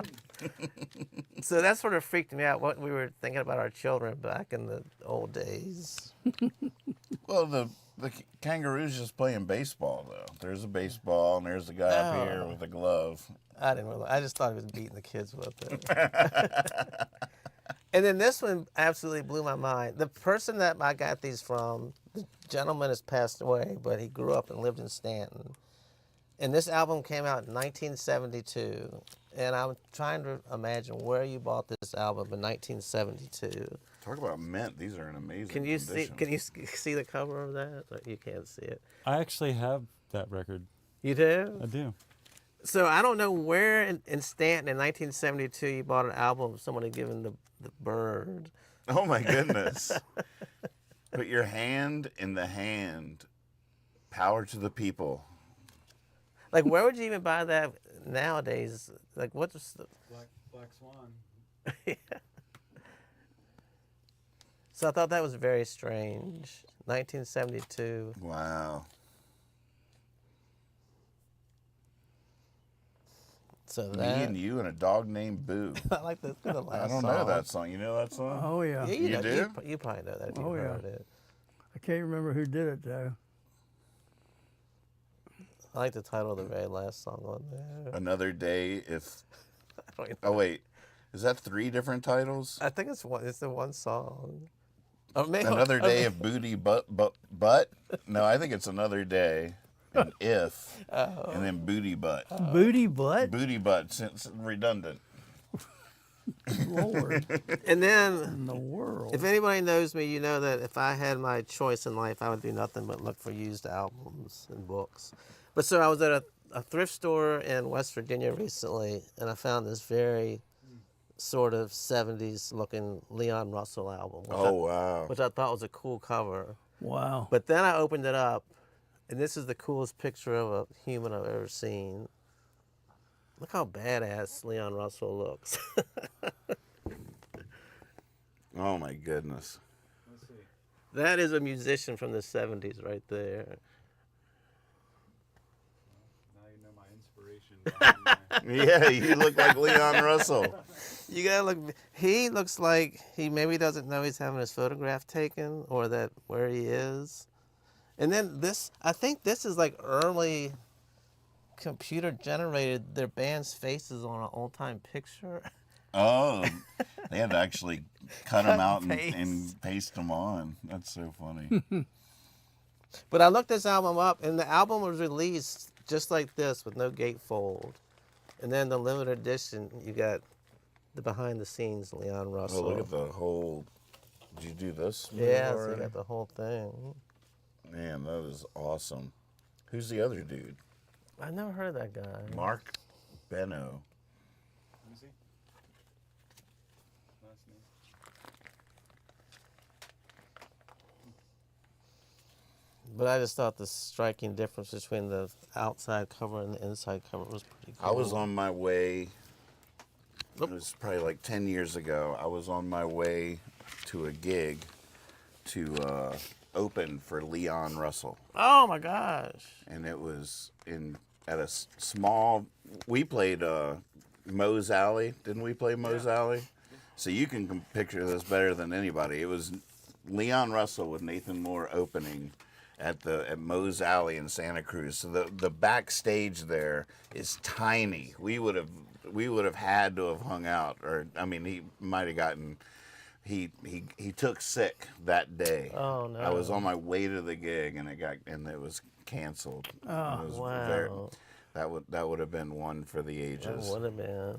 So that sort of freaked me out, what we were thinking about our children back in the old days. Well, the kangaroo's just playing baseball, though. There's a baseball, and there's the guy up here with a glove. I just thought he was beating the kids with it. And then this one absolutely blew my mind. The person that I got these from, the gentleman has passed away, but he grew up and lived in Stanton. And this album came out in 1972. And I'm trying to imagine where you bought this album in 1972. Talk about mint. These are in amazing Can you condition. see the cover of that? You can't see it. I actually have that record. You do? I do. So I don't know where in Stanton in 1972 you bought an album of somebody giving the bird. Oh, my goodness. Put your hand in the hand. Power to the people. Like, where would you even buy that nowadays? Like, what's the... Black Swan. Yeah. So I thought that was very strange. 1972. Wow. So Me that... and you and a dog named Boo. I like the last I don't song. know that song. You know that song? Oh, yeah. Yeah, You know, do? You probably know that if you Oh, yeah. heard it. I can't remember who did it, though. I like the title of the very last song on there. Another Day If... I don't even Oh, wait. Is that 3 different titles? I think it's the one song. Or maybe, Another Day of Booty Butt? No, I think it's Another Day and If, and then Booty Butt. Booty butt? Booty Butt, since redundant. Lord And then, in the world. if anybody knows me, you know that if I had my choice in life, I would do nothing but look for used albums and books. But so I was at a thrift store in West Virginia recently, and I found this very sort of 70s looking Leon Russell album. Wow. Which I thought was a cool cover. Wow. But then I opened it up, and this is the coolest picture of a human I've ever seen. Look how badass Leon Russell looks. Oh, my goodness. Let's see. That is a musician from the 70s right there. Now you know my inspiration. Yeah, you look like Leon Russell. You gotta look. He looks like he maybe doesn't know he's having his photograph taken or that where he is. And then this, I think this is like early computer generated their band's faces on an old time picture. Oh, they had to actually cut them out and and paste them on. That's so funny. But I looked this album up, and the album was released just like this with no gatefold. And then the limited edition, you got the behind the scenes Leon Oh, Russell. look at the whole. Did you do this? Yeah, so you already? got the whole thing. Man, that is awesome. Who's the other dude? I never heard of that guy. Mark Beno. Let me see. Last name. But I just thought the striking difference between the outside cover and the inside cover was pretty cool. I was on my way. It was probably like 10 years ago. I was on my way to a gig to open for Leon Russell. Oh my gosh. And it was at a small. We played Moe's Alley. Didn't we play Moe's Alley? So you can picture this better than anybody. It was Leon Russell with Nathan Moore opening at Moe's Alley in Santa Cruz. So the backstage there is tiny. We would have had to have hung out, or I mean, he might have gotten. He took sick that day. Oh no! I was on my way to the gig, and it was canceled. Oh, It was wow. that would have been one for the ages. That would have been.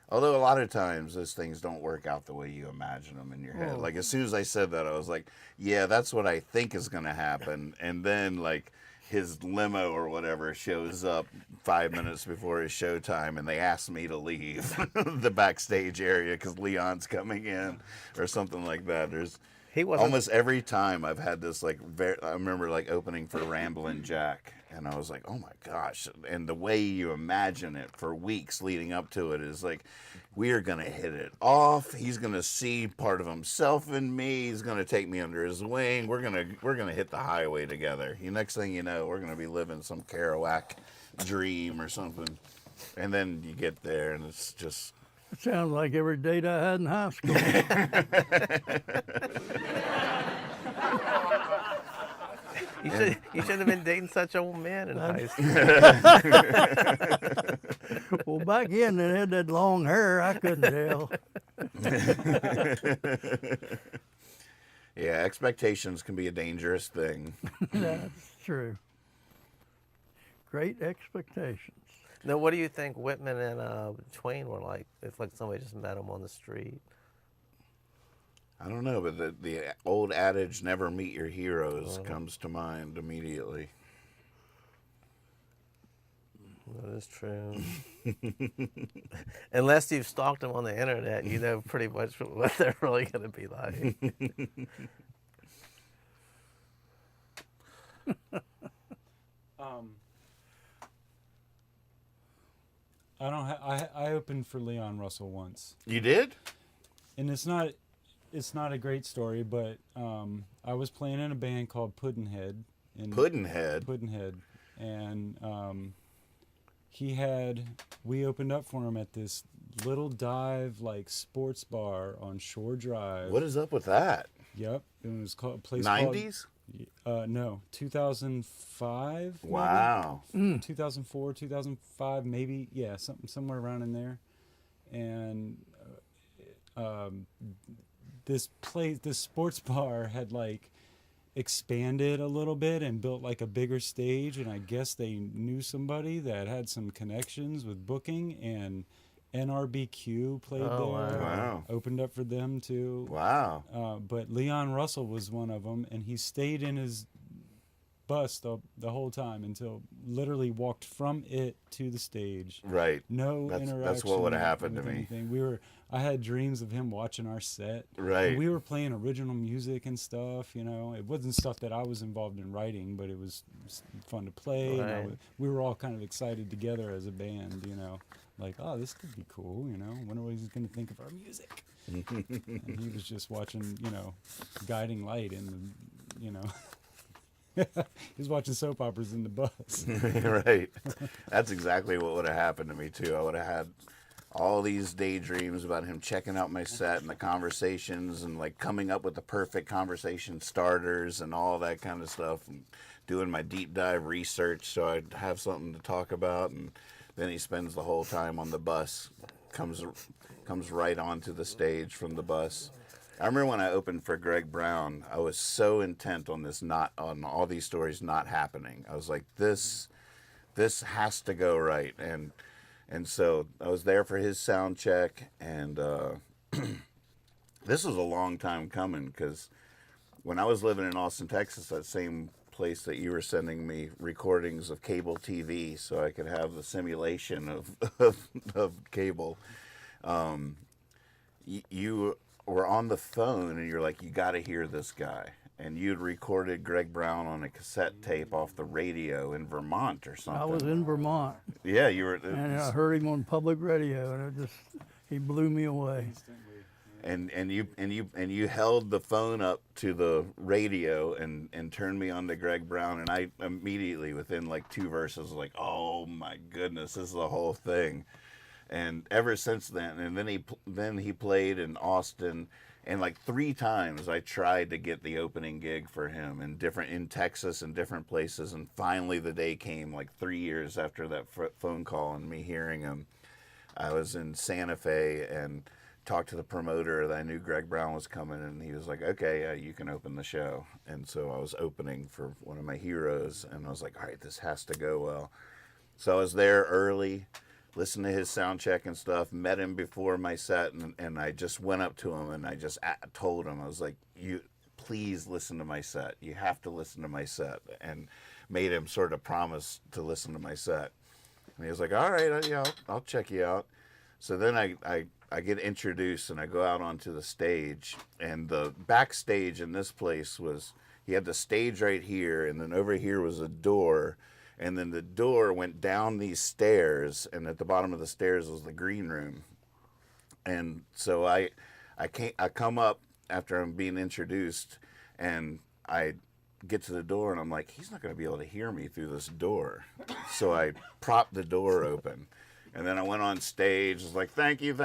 Although a lot of times those things don't work out the way you imagine them in your head. Oh. Like as soon as I said that, I was like, yeah, that's what I think is going to happen. And then like his limo or whatever shows up 5 minutes before his showtime, and they ask me to leave the backstage area because Leon's coming in or something like that. He wasn't. Almost every time I've had this I remember like opening for Ramblin' Jack, and I was like, oh my gosh. And the way you imagine it for weeks leading up to it is like, we are going to hit it off. He's going to see part of himself in me. He's going to take me under his wing. We're going to hit the highway together. Next thing you know, we're going to be living some Kerouac dream or something. And then you get there and it's just... It sounds like every date I had in high school. You should have been dating such old men in high school. Well, back then they had that long hair. I couldn't tell. Yeah, expectations can be a dangerous thing. That's true. Great expectations. Now, what do you think Whitman and Twain were like? If like somebody just met them on the street. I don't know, but the old adage, never meet your heroes, comes to mind immediately. That is true. Unless you've stalked them on the internet, you know pretty much what they're really going to be like. I opened for Leon Russell once, You did? and it's not a great story, but I was playing in a band called Puddinhead. Puddinhead? Puddinhead, and we opened up for him at this little dive like sports bar on Shore Drive. What is up with that? Yep, it was called a place 90s? called no 2005. maybe? Wow. 2004, 2005, maybe, yeah, somewhere around in there. And this sports bar had like expanded a little bit and built like a bigger stage, and I guess they knew somebody that had some connections with booking, and NRBQ played there. Wow. Opened up for them too. Wow. But Leon Russell was one of them, and he stayed in his bus the whole time until literally walked from it to the stage. Right. No interaction. That's what would have happened to with me. anything. I had dreams of him watching our set. Right. And we were playing original music and stuff. You know, it wasn't stuff that I was involved in writing, but it was fun to play. Right. We were all kind of excited together as a band. You know, like, oh, this could be cool. You know, wonder what he's going to think of our music. And he was just watching, you know, Guiding Light in the, you know. He was watching soap operas in the bus. Right. That's exactly what would have happened to me, too. I would have had all these daydreams about him checking out my set and the conversations and, like, coming up with the perfect conversation starters and all that kind of stuff, and doing my deep dive research so I'd have something to talk about. And then he spends the whole time on the bus, comes right onto the stage from the bus. I remember when I opened for Greg Brown, I was so intent on on all these stories not happening. I was like, this has to go right. And so I was there for his sound check, and this was a long time coming, because when I was living in Austin, Texas, that same place that you were sending me recordings of cable TV so I could have the simulation of cable, you were on the phone and you're like, you got to hear this guy. And you'd recorded Greg Brown on a cassette tape off the radio in Vermont or something. I was in Vermont, Yeah, you were. and I heard him on public radio, and he blew me away. And you held the phone up to the radio and turned me on to Greg Brown, and I immediately, within like 2 verses, was like, oh my goodness, this is the whole thing. And ever since then, and then he played in Austin, and like 3 times I tried to get the opening gig for him in Texas and different places, and finally the day came like 3 years after that phone call and me hearing him. I was in Santa Fe and talked to the promoter that I knew Greg Brown was coming, and he was like, okay, you can open the show. And so I was opening for one of my heroes, and I was like, all right, this has to go well. So I was there early, listened to his sound check and stuff, met him before my set, and I just went up to him and I just told him, I was like, please listen to my set. You have to listen to my set. And made him sort of promise to listen to my set. And he was like, all right, yeah, I'll check you out. So then I get introduced and I go out onto the stage, and the backstage in this place was, he had the stage right here, and then over here was a door, and then the door went down these stairs, and at the bottom of the stairs was the green room. And so I come up after I'm being introduced, and I get to the door, and I'm like, he's not going to be able to hear me through this door. So I propped the door open. And then I went on stage, was like, thank you.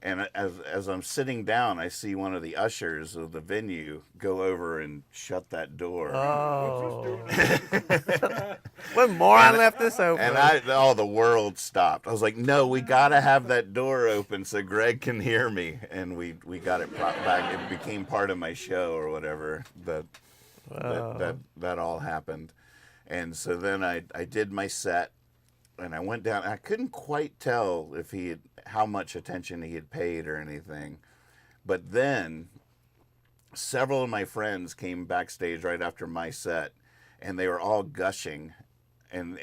And as I'm sitting down, I see one of the ushers of the venue go over and shut that door. Oh. What moron left this open? And the world stopped. I was like, no, we got to have that door open so Greg can hear me. And we got it propped back. It became part of my show or whatever. That all happened. And so then I did my set. And I went down. I couldn't quite tell how much attention he had paid or anything. But then several of my friends came backstage right after my set, and they were all gushing. And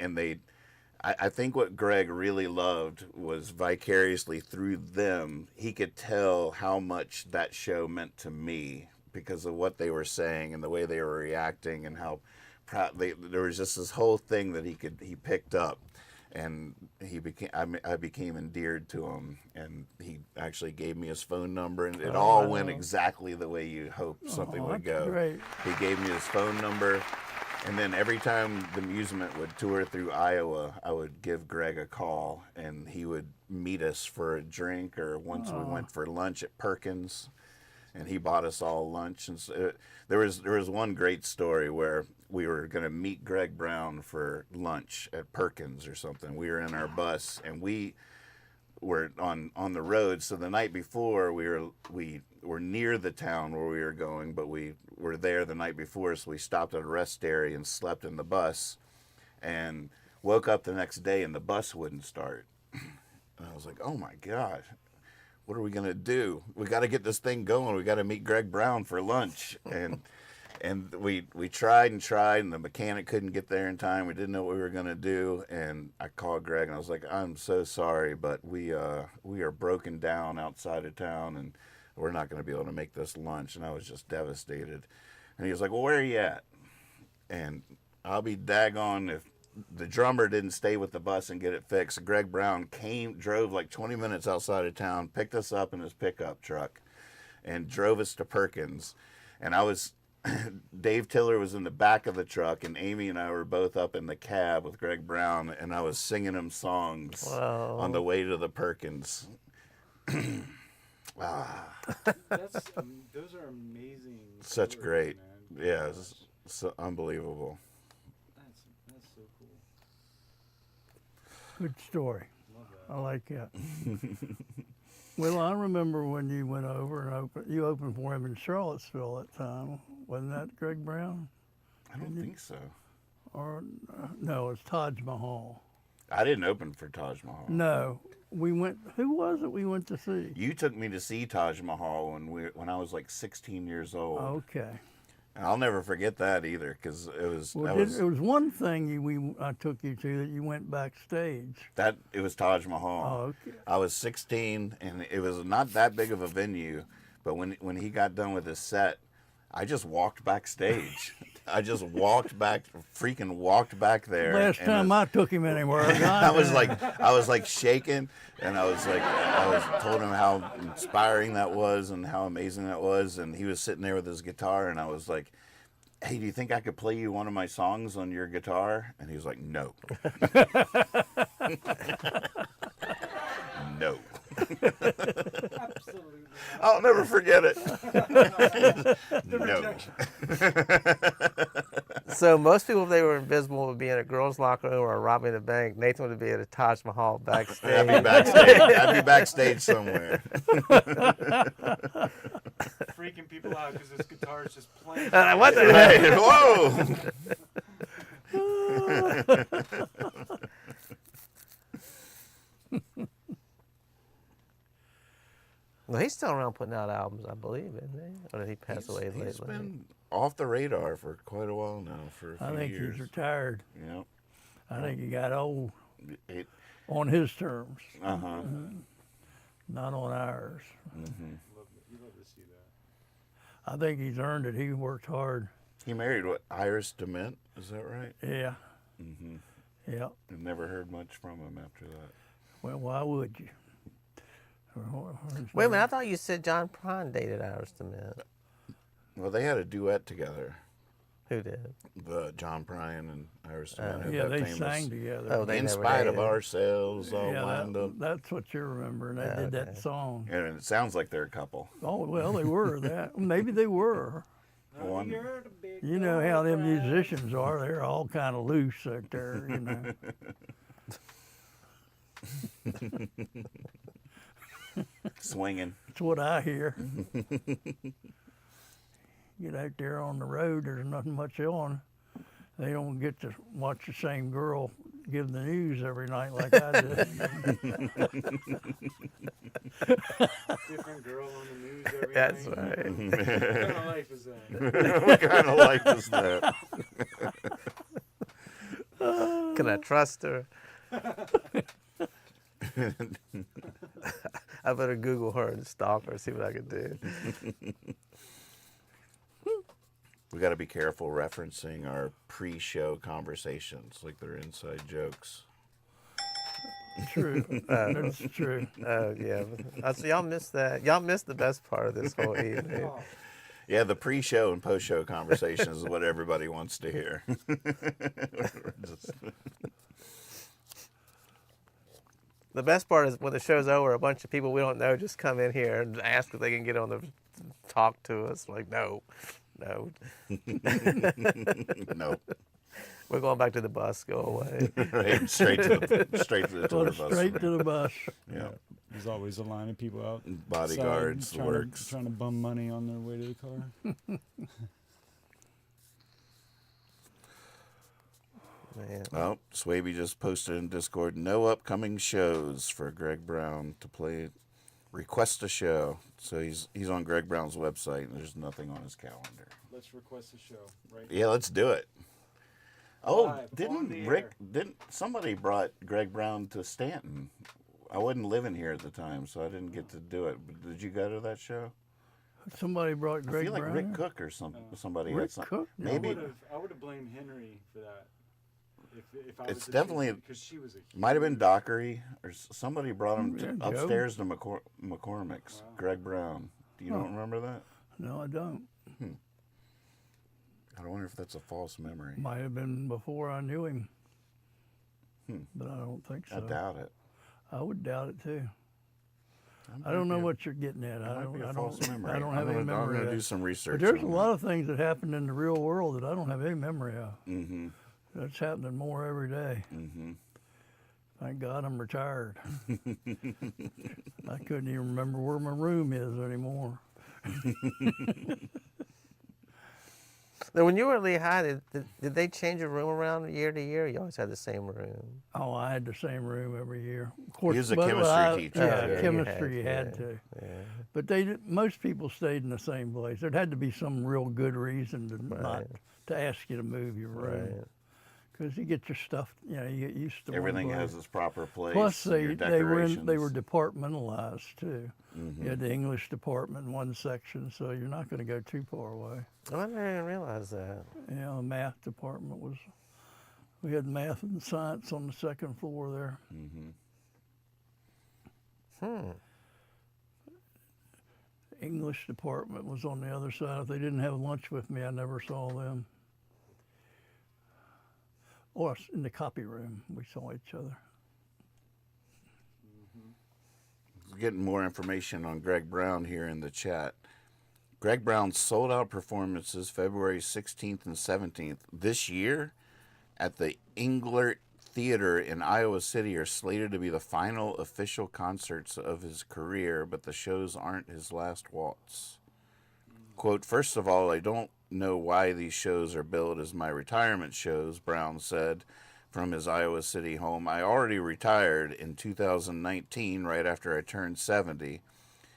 I think what Greg really loved was vicariously through them, he could tell how much that show meant to me because of what they were saying and the way they were reacting and how proud there was just this whole thing that he picked up. And I became endeared to him, and he actually gave me his phone number, and it all went exactly the way you hoped something would go. Great. He gave me his phone number, and then every time the Amusement would tour through Iowa, I would give Greg a call, and he would meet us for a drink, or once we went for lunch at Perkins, and he bought us all lunch. And so there was one great story where we were going to meet Greg Brown for lunch at Perkins or something. We were in our bus, and we were on the road. So the night before, we were near the town where we were going, but we were there the night before, so we stopped at a rest area and slept in the bus, and woke up the next day, and the bus wouldn't start. And I was like, oh my God, what are we going to do? We got to get this thing going. We got to meet Greg Brown for lunch. And we tried, and the mechanic couldn't get there in time. We didn't know what we were going to do. And I called Greg, and I was like, I'm so sorry, but we are broken down outside of town, and we're not going to be able to make this lunch. And I was just devastated. And he was like, well, where are you at? And I'll be daggone if the drummer didn't stay with the bus and get it fixed. Greg Brown drove like 20 minutes outside of town, picked us up in his pickup truck, and drove us to Perkins. And Dave Tiller was in the back of the truck, and Amy and I were both up in the cab with Greg Brown, and I was singing him songs on the way to the Perkins. Those are amazing. Such stories, great, man. yeah, it's so unbelievable. That's so cool. Good story. Love that. I like that. Well, I remember when you went over and you opened for him in Charlottesville that time. Wasn't that Greg Brown? I don't think so. Or no, it's Taj Mahal. I didn't open for Taj Mahal. No, we went. Who was it we went to see? You took me to see Taj Mahal when I was like 16 years old. Okay. And I'll never forget that either, because it was. It was one thing I took you to that you went backstage. It was Taj Mahal. Oh, okay. I was 16, and it was not that big of a venue, but when he got done with his set, I just walked backstage. I just walked back there. Last time I took him anywhere, I was like shaking, and I told him how inspiring that was and how amazing that was, and he was sitting there with his guitar, and I was like, hey, do you think I could play you one of my songs on your guitar? And he was like, no. never forget it. No. So most people, if they were invisible, would be in a girls' locker room or robbing a bank. Nathan would be at a Taj Mahal backstage. I'd be backstage. I'd be backstage somewhere. Freaking people out because his guitar is just playing. What the Hey, heck? whoa! Well, he's still around putting out albums, I believe, isn't he? Or did he pass away lately? He's been off the radar for quite a while now. For a few I think years. he's retired. Yep. I think he got old It, on his terms, uh-huh. not on ours. You love to see that. I think he's earned it. He worked hard. He married what? Iris DeMent, is that right? Yeah. Mm-hmm. Yeah. I've never heard much from him after that. Well, why would you? Wait a minute, I thought you said John Prine dated Iris DeMent. Well, they had a duet together. Who did? John Prine and Iris DeMent. had Yeah, that they famous, sang together. Oh, they In never spite of dated. ourselves, all yeah, wound up. that's what you remember. And they did that song. And it sounds like they're a couple. Oh, well, they were that. Maybe they were. One. You know how them musicians are. They're all kind of loose out there, you know. Swinging. That's what I hear. Get out there on the road, there's nothing much on. They don't get to watch the same girl give the news every night like I do. Different girl on the news every That's night. right. What kind of life is that? What kind of life is that? Can I trust her? I better Google her and stalk her, see what I can do. We got to be careful referencing our pre-show conversations like they're inside jokes. True. That's true. Yeah, so y'all missed that. Y'all missed the best part of this whole evening. Yeah, the pre-show and post-show conversations is what everybody wants to hear. The best part is when the show's over, a bunch of people we don't know just come in here and ask if they can get on the talk to us. Like, no. Nope. We're going back to the bus. Go away. Right, straight to the tour bus. Straight to the bus. Yeah. There's always a line of people out. Bodyguards, outside works. trying to bum money on their way to the car. Man. Oh, Swaby just posted in Discord, no upcoming shows for Greg Brown to play. Request a show. So he's on Greg Brown's website and there's nothing on his calendar. Let's request a show, right? Yeah, let's do it. Oh, Live, on the air. didn't somebody brought Greg Brown to Stanton? I wasn't living here at the time, so I didn't get to do it. But did you go to that show? Somebody brought Greg I feel like Brown. Rick Cook or somebody Rick had some. Cook? Maybe I would have blamed Henry for that. If I It's was definitely- because she was a might have been Dockery or somebody brought him Yeah, Joe. upstairs to McCormick's. Wow. Greg Brown. Do you don't remember that? No, I don't. I wonder if that's a false memory. Might have been before I knew him. But I don't think so. I doubt it. I would doubt it too. I don't know what you're getting at. I Might be a don't. false memory. I don't have any I'm memory. going to of do that. some research. But there's a on lot of things that happen in the real world that I don't have any memory of. that. Mm-hmm. That's happening more every day. Mm-hmm. Thank God I'm retired. I couldn't even remember where my room is anymore. Now, when you were at Lehigh, did they change your room around year to year? Or you always had the same room. Oh, I had the same room every year. Of course, He was a but chemistry teacher. Yeah, Yeah, you chemistry you had had to, to. Yeah. But most people stayed in the same place. There had to be some real good reason to not to ask you to move your room. Right. Because you get your stuff, you get used to one Everything place. has its proper place. Plus, your they were decorations. departmentalized too. Mm-hmm. You had the English department in one section, so you're not going to go too far away. Oh, I didn't even realize that. Yeah, the math department was. We had math and science on the second floor there. Mm-hmm. English department was on the other side. If they didn't have lunch with me, I never saw them. Or in the copy room, we saw each other. getting more information on Greg Brown here in the chat. Greg Brown's sold-out performances February 16th and 17th this year at the Englert Theater in Iowa City are slated to be the final official concerts of his career, but the shows aren't his last waltz. Quote, first of all, I don't know why these shows are billed as my retirement shows, Brown said from his Iowa City home. I already retired in 2019, right after I turned 70.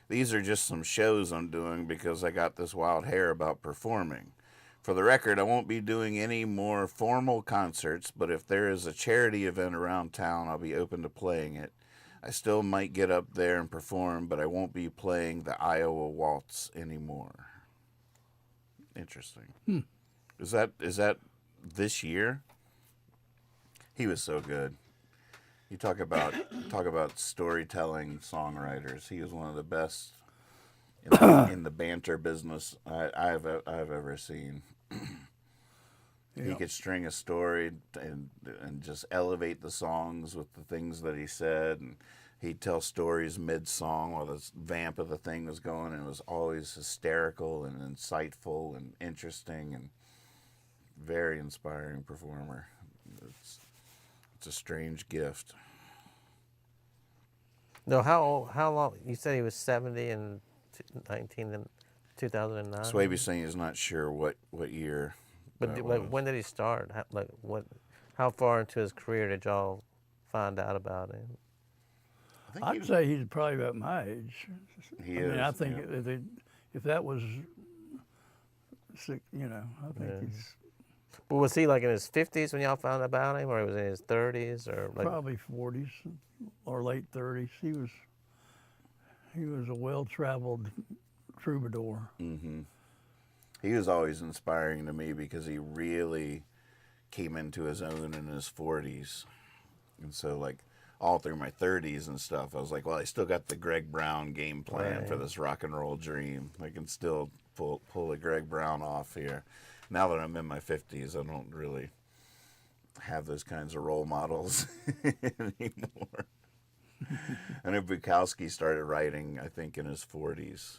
These are just some shows I'm doing because I got this wild hair about performing. For the record, I won't be doing any more formal concerts, but if there is a charity event around town, I'll be open to playing it. I still might get up there and perform, but I won't be playing the Iowa Waltz anymore. Interesting. Is that this year? He was so good. You talk about storytelling songwriters. He was one of the best in the banter business I've ever seen. He could string a story and just elevate the songs with the things that he said, and he'd tell stories mid-song while the vamp of the thing was going, and it was always hysterical and insightful and interesting and very inspiring performer. It's a strange gift. No, how long? You said he was 70 and 19 in 2009. Swaby's saying he's not sure what year. But when did he start? How far into his career did y'all find out about him? I'd say he's probably about my age. He I is. mean, I think yeah. if that was, I think he's But was he like in his 50s when y'all found out about him, or he was in his 30s, or like? probably 40s or late 30s. He was a well-traveled troubadour. Mm-hmm. He was always inspiring to me because he really came into his own in his 40s. And so, like, all through my 30s and stuff, I was like, well, I still got the Greg Brown game plan for this rock and roll dream. I can still pull a Greg Brown off here. Now that I'm in my 50s, I don't really have those kinds of role models anymore. I know Bukowski started writing, I think, in his 40s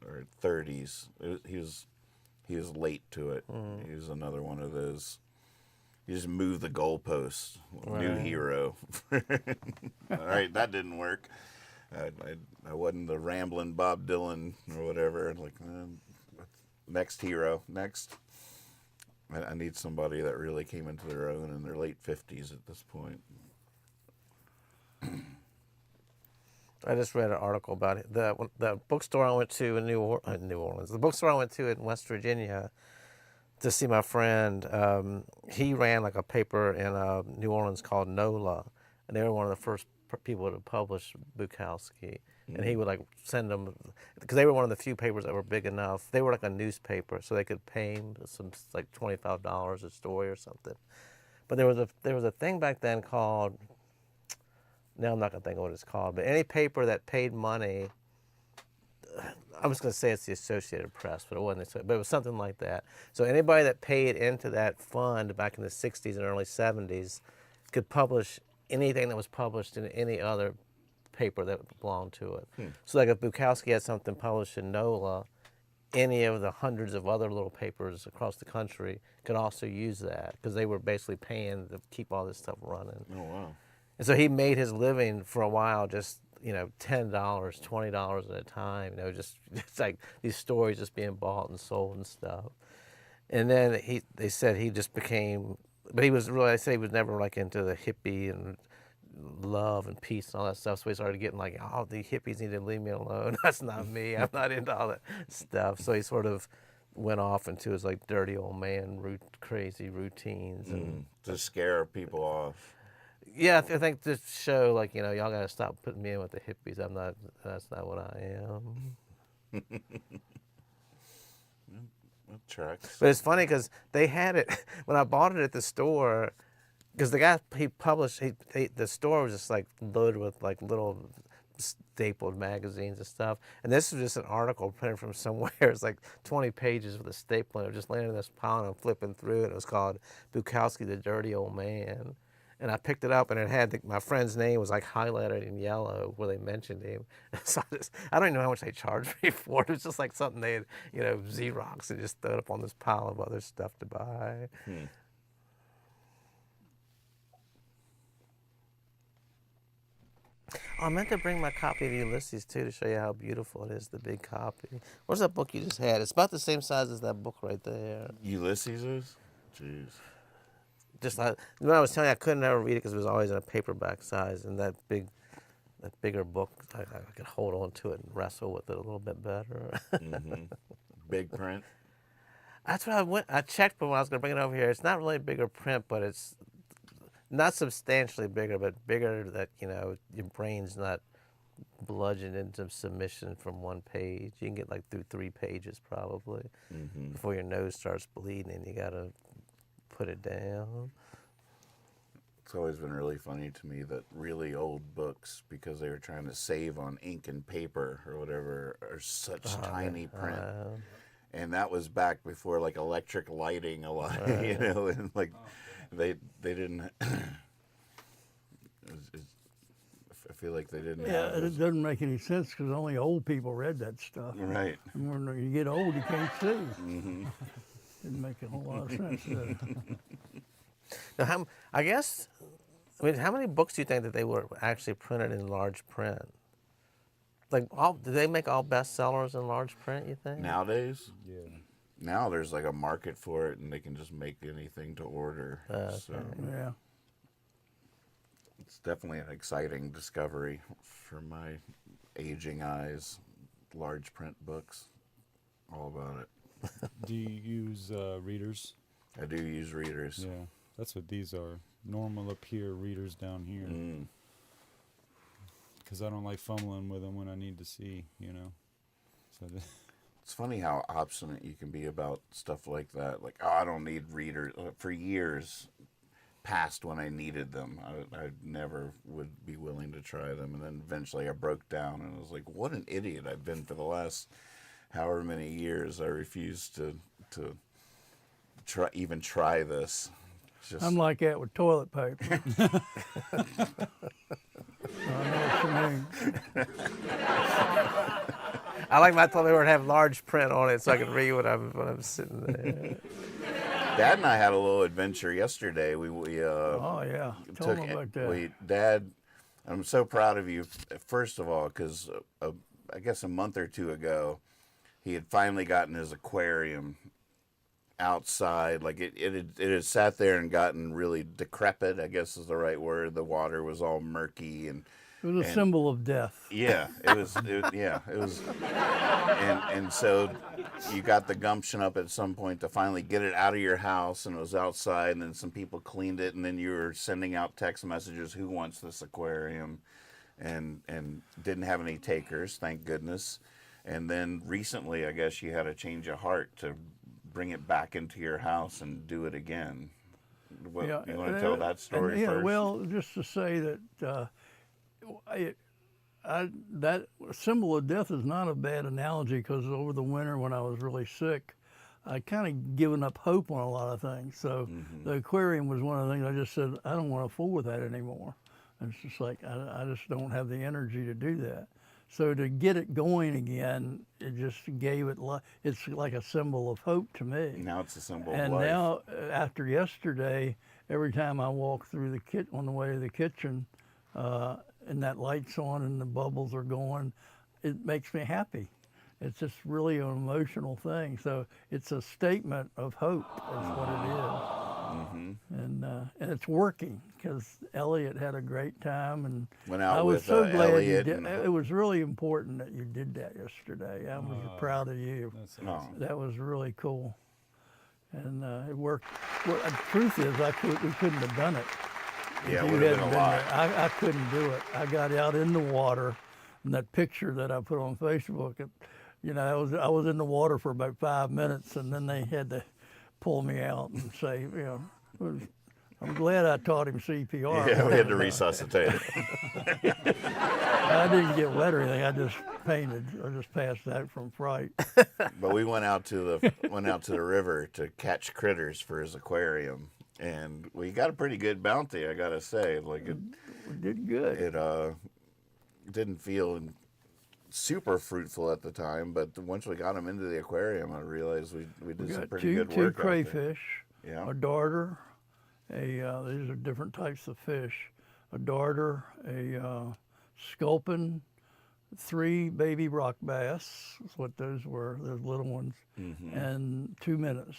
or 30s. He was late to it. He was another one of those. You just move the goalposts. New hero. All right, that didn't work. I wasn't the rambling Bob Dylan or whatever. Like, next hero, next. I need somebody that really came into their own in their late 50s at this point. I just read an article about it. The bookstore I went to in New Orleans, the bookstore I went to in West Virginia to see my friend, he ran like a paper in New Orleans called NOLA, and they were one of the first people to publish Bukowski. And he would like send them, because they were one of the few papers that were big enough. They were like a newspaper, so they could pay him some like $25 a story or something. But there was a thing back then called, now I'm not gonna think of what it's called, but any paper that paid money, I'm just gonna say it's the Associated Press, but it wasn't. But it was something like that. So anybody that paid into that fund back in the 60s and early 70s could publish anything that was published in any other paper that belonged to it. So like if Bukowski had something published in NOLA, any of the hundreds of other little papers across the country could also use that, because they were basically paying to keep all this stuff running. Oh, wow. And so he made his living for a while just, $10, $20 at a time, just it's like these stories just being bought and sold and stuff. And then they said he just became, but he was really, I say he was never like into the hippie and love and peace and all that stuff. So he started getting like, oh, the hippies need to leave me alone. That's not me. I'm not into all that stuff. So he sort of went off into his like dirty old man crazy routines and to scare people off. Yeah, I think to show like, y'all gotta stop putting me in with the hippies. That's not what I am. That tracks. But it's funny because they had it when I bought it at the store. Because the guy he published, the store was just like loaded with like little stapled magazines and stuff. And this was just an article printed from somewhere. It's like 20 pages with a staple, and it just landed in this pile, and I'm flipping through it. It was called Bukowski, the Dirty Old Man. and I picked it up, and it had my friend's name was like highlighted in yellow where they mentioned him. So I don't even know how much they charged me for it. It was just like something they had, Xerox and just thrown up on this pile of other stuff to buy. Oh, I meant to bring my copy of Ulysses too to show you how beautiful it is, the big copy. Where's that book you just had? It's about the same size as that book right there. Ulysses is? Jeez. Just when I was telling you, I couldn't ever read it because it was always in a paperback size, and that bigger book, I could hold on to it and wrestle with it a little bit better. Big print. That's what I checked, but when I was going to bring it over here, it's not really bigger print, but it's not substantially bigger, but bigger that, your brain's not bludgeoned into submission from one page. You can get like through 3 pages probably before your nose starts bleeding and you got to put it down. It's always been really funny to me that really old books, because they were trying to save on ink and paper or whatever, are such tiny print. And that was back before like electric lighting a lot, and like they didn't. I feel like they didn't. Yeah, it doesn't make any sense because only old people read that stuff. Right. And when you get old, you can't see. Didn't make a whole lot of sense. Now, how many books do you think that they were actually printed in large print? Like, do they make all bestsellers in large print, you think? Nowadays? Yeah. Now there's like a market for it, and they can just make anything to order. So Yeah. it's definitely an exciting discovery for my aging eyes. Large print books, all about it. Do you use readers? I do use readers. Yeah, that's what these are. Normal up here, readers down here. Because I don't like fumbling with them when I need to see, So It's funny how obstinate you can be about stuff like that. Like, oh, I don't need readers. For years past when I needed them, I never would be willing to try them. And then eventually I broke down and I was like, what an idiot I've been for the last however many years. I refused to even try this. Just, I'm like that with toilet paper. I know what you mean. I like my toilet paper to have large print on it so I can read when I'm sitting there. Dad and I had a little adventure yesterday. Oh yeah, tell me about that. Dad, I'm so proud of you. First of all, because I guess a month or two ago, he had finally gotten his aquarium outside. Like it had sat there and gotten really decrepit, I guess is the right word. The water was all murky and it was a symbol of death. Yeah, it was. And so you got the gumption up at some point to finally get it out of your house, and it was outside, and then some people cleaned it, and then you were sending out text messages, who wants this aquarium, and didn't have any takers, thank goodness. And then recently, I guess you had a change of heart to bring it back into your house and do it again. You want to tell that story first? Well, just to say that that symbol of death is not a bad analogy, because over the winter when I was really sick, I kind of given up hope on a lot of things. So the aquarium was one of the things I just said, I don't want to fool with that anymore. And it's just like, I just don't have the energy to do that. So to get it going again, it just gave it, it's like a symbol of hope to me. Now it's a symbol and of life. And now, after yesterday, every time I walk through on the way to the kitchen, and that light's on and the bubbles are going, it makes me happy. It's just really an emotional thing. So it's a statement of hope, is what it is. And it's working, because Elliot had a great time, and went out I was with so glad Elliot you did. It was really important that you did that yesterday. I was proud of you. that's awesome. That was really cool, and it worked. Well, the truth is, we couldn't have done it. Yeah, If it you would have hadn't been a lot. there. I couldn't do it. I got out in the water, and that picture that I put on Facebook, I was in the water for about 5 minutes, and then they had to pull me out and say, I'm glad I taught him CPR. Yeah, we had to resuscitate it. I didn't get wet or anything. I just fainted. I just passed out from fright. But we went out to the river to catch critters for his aquarium, And we got a pretty good bounty, I gotta say. Like We did good. it didn't feel super fruitful at the time, but once we got them into the aquarium, I realized we did some got pretty good two work. crayfish, Yeah. a darter, these are different types of fish, a darter, a sculpin, 3 baby rock bass, is what those were, those little ones, and 2 minnows.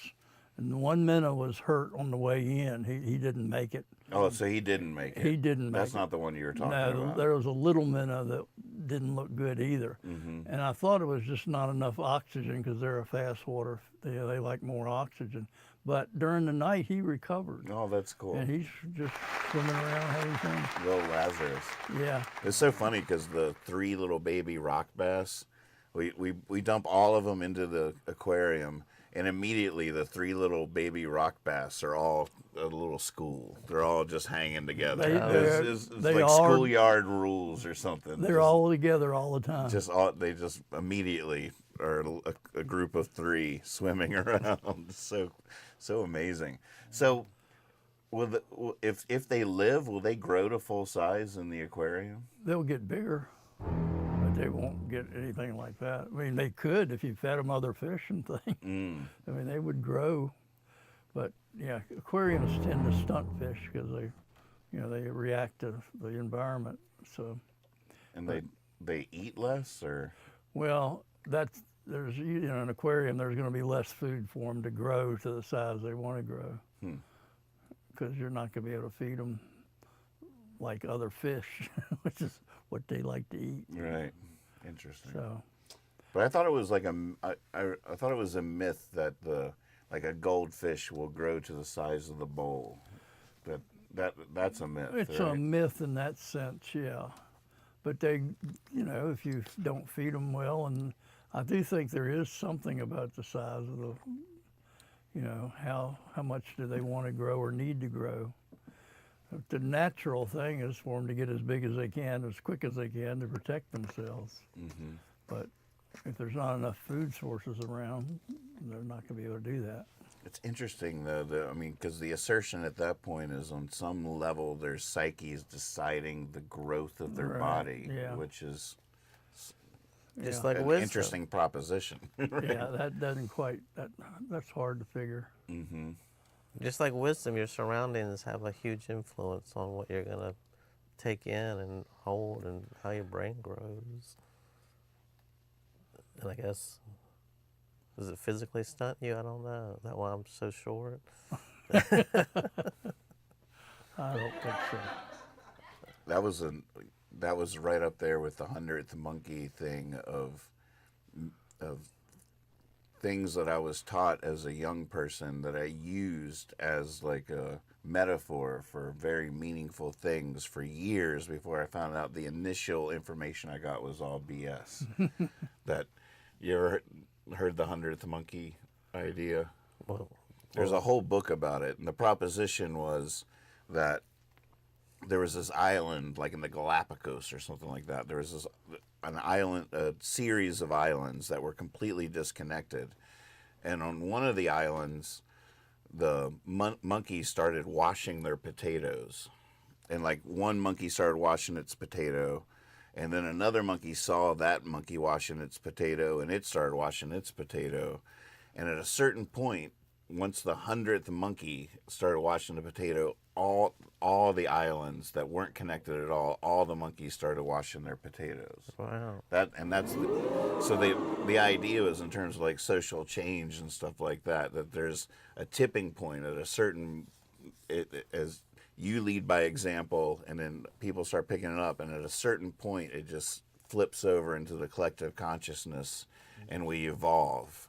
And one minnow was hurt on the way in. He didn't make it. Oh, so he didn't make it. He didn't make it. That's not the one you were talking No, about. there was a little minnow that didn't look good either. And I thought it was just not enough oxygen because they're a fast water. They like more oxygen. But during the night, he recovered. Oh, that's cool. And he's just swimming around having fun. Little Lazarus. Yeah. It's so funny because the 3 little baby rock bass, we dump all of them into the aquarium, and immediately the 3 little baby rock bass are all a little school. They're all just hanging together. It's they like are- schoolyard rules or something. They're all together all the time. They just immediately are a group of 3 swimming around. So amazing. So if they live, will they grow to full size in the aquarium? They'll get bigger, but they won't get anything like that. I mean, they could if you fed them other fish and things. I mean, they would grow. But yeah, aquariums tend to stunt fish because they react to the environment. So, And they eat less, or? well, there's in an aquarium there's going to be less food for them to grow to the size they want to grow. Because you're not going to be able to feed them like other fish, which is what they like to eat. Right. Interesting. So, But I thought it was like I thought it was a myth that like a goldfish will grow to the size of the bowl. That's a myth. it's right? a myth in that sense, yeah. But they, if you don't feed them well, and I do think there is something about the size of the, how much do they want to grow or need to grow. But the natural thing is for them to get as big as they can, as quick as they can to protect themselves. But if there's not enough food sources around, they're not going to be able to do that. It's interesting, though. Because the assertion at that point is on some level their psyche is deciding the growth of their Right, body, yeah. which is Just like an wisdom. interesting proposition. Yeah, that doesn't quite, that's hard to figure. Just like wisdom, your surroundings have a huge influence on what you're gonna take in and hold, and how your brain grows. And I guess, does it physically stunt you? I don't know. Is that why I'm so short? I don't think so. That was right up there with the 100th monkey thing of things that I was taught as a young person that I used as like a metaphor for very meaningful things for years before I found out the initial information I got was all BS. That you ever heard the 100th monkey idea? Well, There's a whole book about it, and the proposition was that there was this island, like in the Galapagos or something like that. There was an island, a series of islands that were completely disconnected, and on one of the islands, the monkeys started washing their potatoes, and like one monkey started washing its potato, and then another monkey saw that monkey washing its potato, and it started washing its potato, and at a certain point, once the 100th monkey started washing the potato, all the islands that weren't connected at all the monkeys started washing their potatoes. wow. So the idea was in terms of like social change and stuff like that, that there's a tipping point at a certain, as you lead by example, and then people start picking it up, and at a certain point it just flips over into the collective consciousness, and we evolve.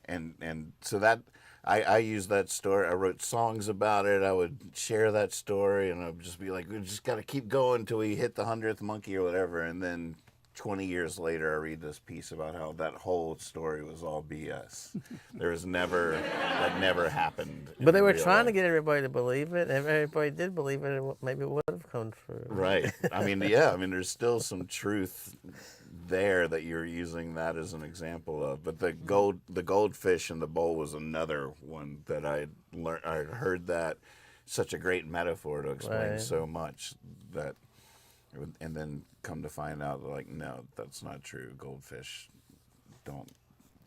And so that I use that story. I wrote songs about it. I would share that story, and I'd just be like, we just got to keep going until we hit the 100th monkey or whatever. And then 20 years later, I read this piece about how that whole story was all BS. That never happened. But they were real trying to life. get everybody to believe it, and if everybody did believe it, maybe it would have come true. Right. I mean, yeah. I mean, there's still some truth there that you're using that as an example of. But the goldfish in the bowl was another one that I learned. I heard that such a great metaphor to explain so much that, and then come to find out like, no, that's not true. Goldfish don't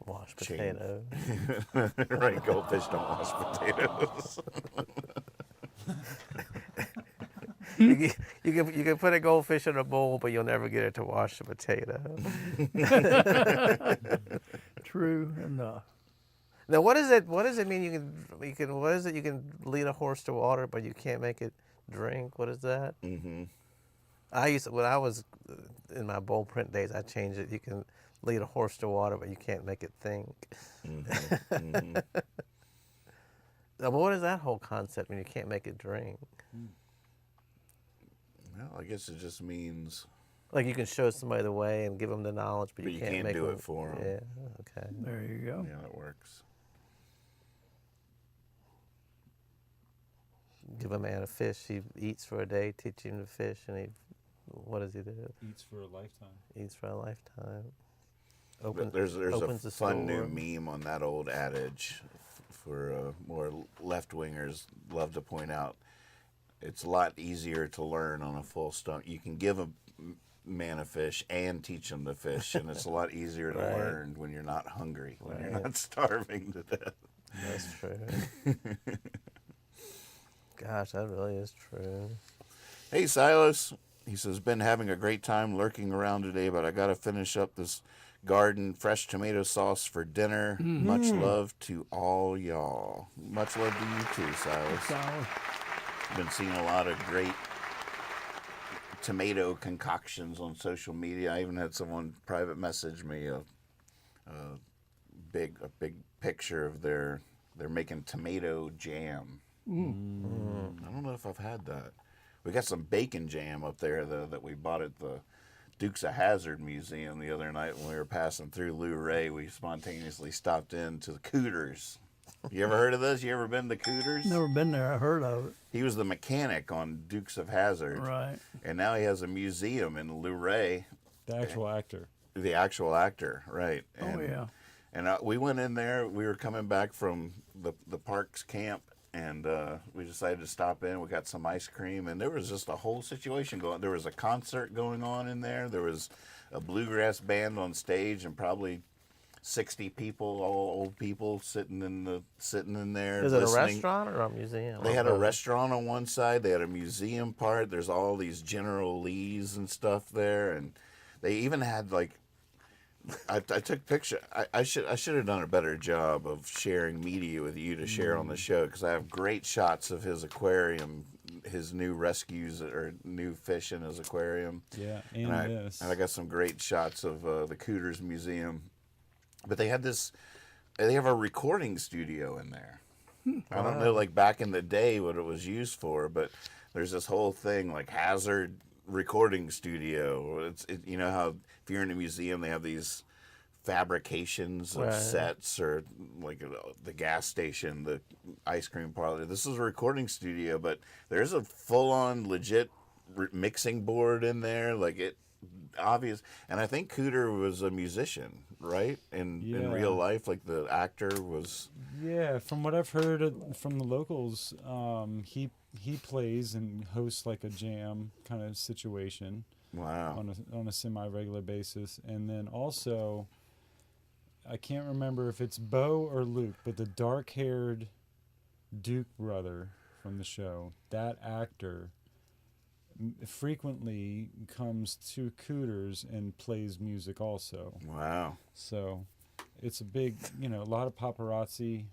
Wash change. potatoes. Right, goldfish don't wash potatoes. You can put a goldfish in a bowl, but you'll never get it to wash the potato. True enough. Now, what does it mean? You can lead a horse to water, but you can't make it drink. What is that? Mm-hmm. When I was in my bowl print days, I changed it. You can lead a horse to water, but you can't make it think. Mm-hmm. Mm-hmm. Now, what is that whole concept when you can't make it drink? Well, I guess it just means Like you can show somebody the way and give them the knowledge, but you can't make do them, it for them. Yeah, okay. There you go. Yeah, that works. Give a man a fish, he eats for a day, teach him to fish, and what does he do? Eats for a lifetime. Eats for a lifetime. There's a opens the fun new store. meme on that old adage for more left-wingers love to point out. It's a lot easier to learn on a full stomach. You can give a man a fish and teach him to fish, and it's a lot easier to Right. learn when you're not hungry, when you're Right. not starving to death. That's true. Gosh, that really is true. Hey, Silas. He says, been having a great time lurking around today, but I got to finish up this garden fresh tomato sauce for dinner. Much love to all y'all. Much love to you too, Silas. Solid. Been seeing a lot of great tomato concoctions on social media. I even had someone private message me a big picture of they're making tomato jam. I don't know if I've had that. We got some bacon jam up there though that we bought at the Dukes of Hazzard Museum the other night when we were passing through Lou Ray. We spontaneously stopped in to the Cooters. You ever heard of this? You ever been to Cooters? Never been there. I heard of it. He was the mechanic on Dukes of Hazzard. Right. And now he has a museum in Lou Ray. The actual actor. The actual actor, right. And, Oh, yeah. And we went in there. We were coming back from the parks camp, and we decided to stop in. We got some ice cream, and there was just a whole situation going on. There was a concert going on in there. There was a bluegrass band on stage, and probably 60 people, all old people, sitting in there. Is it a listening. restaurant or a museum? They had a restaurant on one side. They had a museum part. There's all these General Lees and stuff there, and they even had like. I took picture. I should have done a better job of sharing media with you to share on the show, because I have great shots of his aquarium, his new rescues or new fish in his aquarium. Yeah, And I got some great shots of the Cooters Museum. But they have a recording studio in there. I don't know, like back in the day, what it was used for, but there's this whole thing like Hazard recording studio. You know how if you're in a museum, they have these fabrications of Right. sets, or like the gas station, the ice cream parlor. This is a recording studio, but there's a full-on legit mixing board in there, like it. Obvious, and I think Cooter was a musician, right? In real life, like the actor was. Yeah, from what I've heard from the locals, he plays and hosts like a jam kind of situation. Wow. On a semi-regular basis, and then also, I can't remember if it's Bo or Luke, but the dark-haired Duke brother from the show, that actor frequently comes to Cooters and plays music also. Wow. So it's a big, a lot of paparazzi.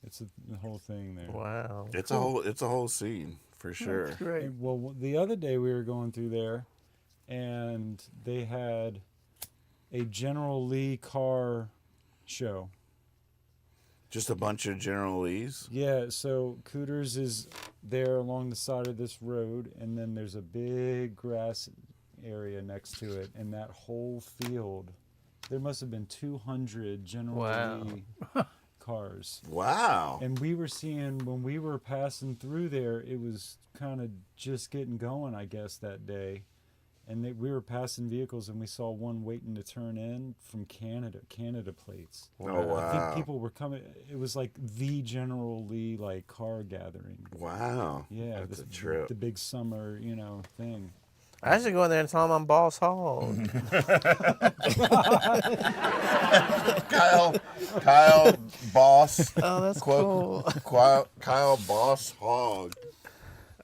It's the whole thing there. Wow. It's a whole scene for sure. That's great. And, well, the other day we were going through there, and they had a General Lee car show. Just a bunch of General Lees. Yeah, so Cooters is there along the side of this road, and then there's a big grass area next to it, and that whole field, there must have been 200 General Wow. Lee cars. Wow. And we were seeing, when we were passing through there, it was kind of just getting going, I guess, that day. and we were passing vehicles, and we saw one waiting to turn in from Canada plates. Oh, wow. I think people were coming. It was like the General Lee like car gathering. Wow. Yeah, That's a trip. the big summer, thing. I should go in there and tell him I'm Boss Hog. Kyle Boss. Oh, that's quote, cool. Kyle Boss Hog.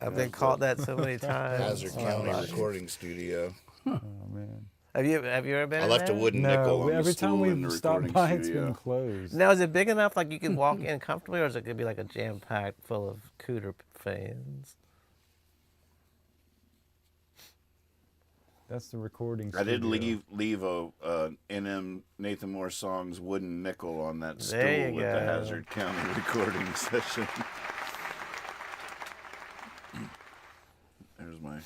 I've been called that so many times. Hazard County Recording Studio. Oh man. Have you ever been? I left a in there? wooden nickel No, on the every stool time in the we've stopped recording by, it's studio. been closed. Now, is it big enough like you can walk in comfortably, or is it gonna be like a jam packed full of Cooter fans? That's the recording I did studio. leave a NM Nathan Moore songs wooden nickel on that stool There you with the go. Hazard County recording session. There's my.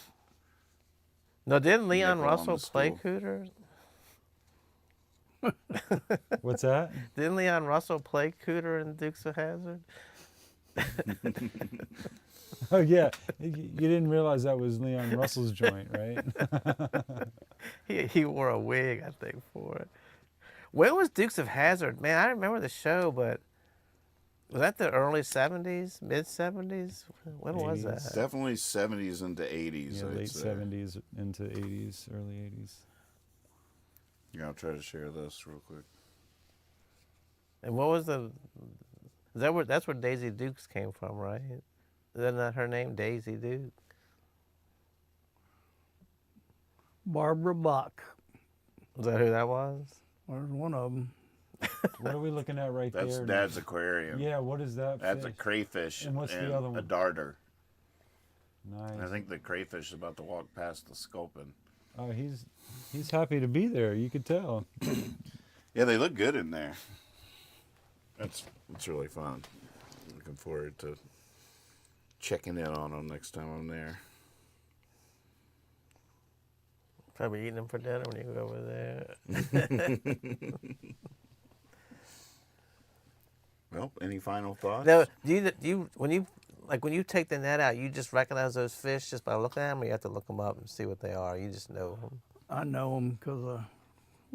No, didn't Leon Nickel on Russell the play stool. Cooter? What's that? Didn't Leon Russell play Cooter in Dukes of Hazzard? Oh yeah, you didn't realize that was Leon Russell's joint, right? He wore a wig, I think, for it. When was Dukes of Hazzard? Man, I remember the show, but was that the early 70s, mid 70s? When was 80s. that? Definitely 70s into 80s. Yeah, I'd late say. 70s into 80s, early 80s. Yeah, I'll try to share this real quick. And what was the? Is that where? That's where Daisy Dukes came from, right? Isn't that her name, Daisy Duke? Barbara Bach Is that who that was? was one of them. What are we looking at right That's there? Dad's aquarium. Yeah, what is that That's a fish? crayfish And what's the other a one? darter. Nice. I think the crayfish is about to walk past the sculpin. Oh, he's happy to be there. You could tell. Yeah, they look good in there. It's really fun. Looking forward to checking in on them next time I'm there. Probably eating them for dinner when you go over there. Well, any final thoughts? Now, do you when you take the net out, you just recognize those fish just by looking at them, or you have to look them up and see what they are? You just know them. I know them because I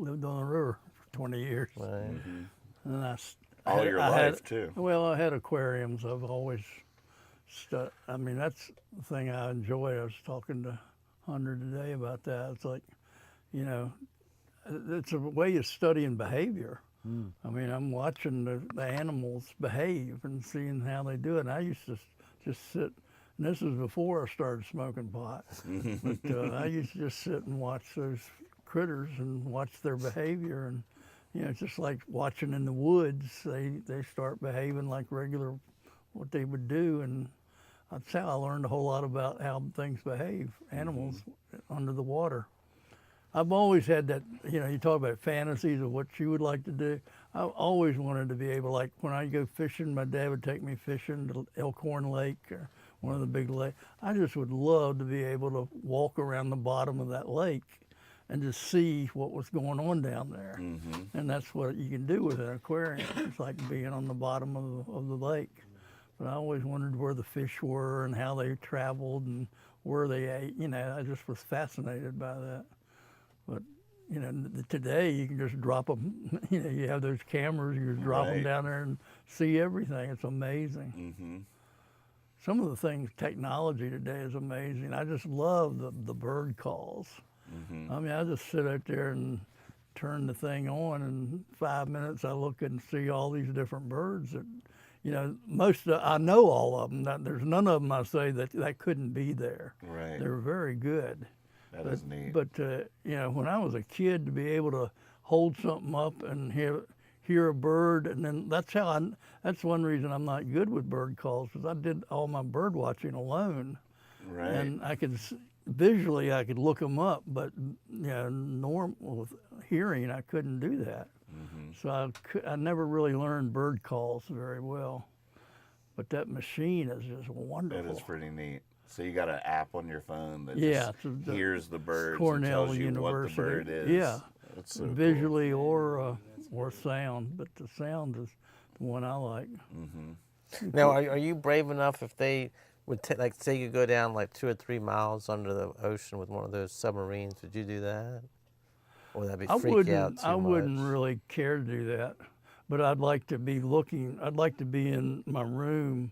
lived on the river for 20 years. Right. And All your life, too. Well, I had aquariums. I've always, I mean, that's the thing I enjoy. I was talking to Hunter today about that. It's like, it's a way of studying behavior. I mean, I'm watching the animals behave and seeing how they do it. And I used to just sit, and this was before I started smoking pot, but I used to just sit and watch those critters and watch their behavior. And, it's just like watching in the woods. They start behaving like regular, what they would do. And that's how I learned a whole lot about how things behave, animals under the water. I've always had that, you talk about fantasies of what you would like to do. I've always wanted to be able, like when I go fishing, my dad would take me fishing to Elkhorn Lake or one of the big lakes. I just would love to be able to walk around the bottom of that lake and just see what was going on down there. And that's what you can do with an aquarium. It's like being on the bottom of the lake. But I always wondered where the fish were and how they traveled and where they ate. I just was fascinated by that. But, today you can just drop them. You have those cameras, you just drop them down there and see everything. It's amazing. Some of the things, technology today is amazing. I just love the bird calls. I mean, I just sit out there and turn the thing on, and in 5 minutes I look and see all these different birds that, I know all of them. There's none of them I say that couldn't be there. Right. They're very good. That is neat. But when I was a kid, to be able to hold something up and hear a bird, and then that's one reason I'm not good with bird calls, because I did all my bird watching alone. Right. And visually I could look them up, but normal with hearing I couldn't do that. So I never really learned bird calls very well. But that machine is just wonderful. That is pretty neat. So you got an app on your phone that Yeah, just hears the birds Cornell and tells you University. what the bird is. Yeah, That's so visually or sound, but the sound is the one I like. Now, are you brave enough if they like say you go down like 2 or 3 miles under the ocean with one of those submarines. Would you do that? Or would that be freak you out too I much? wouldn't really care to do that, but I'd like to be looking. I'd like to be in my room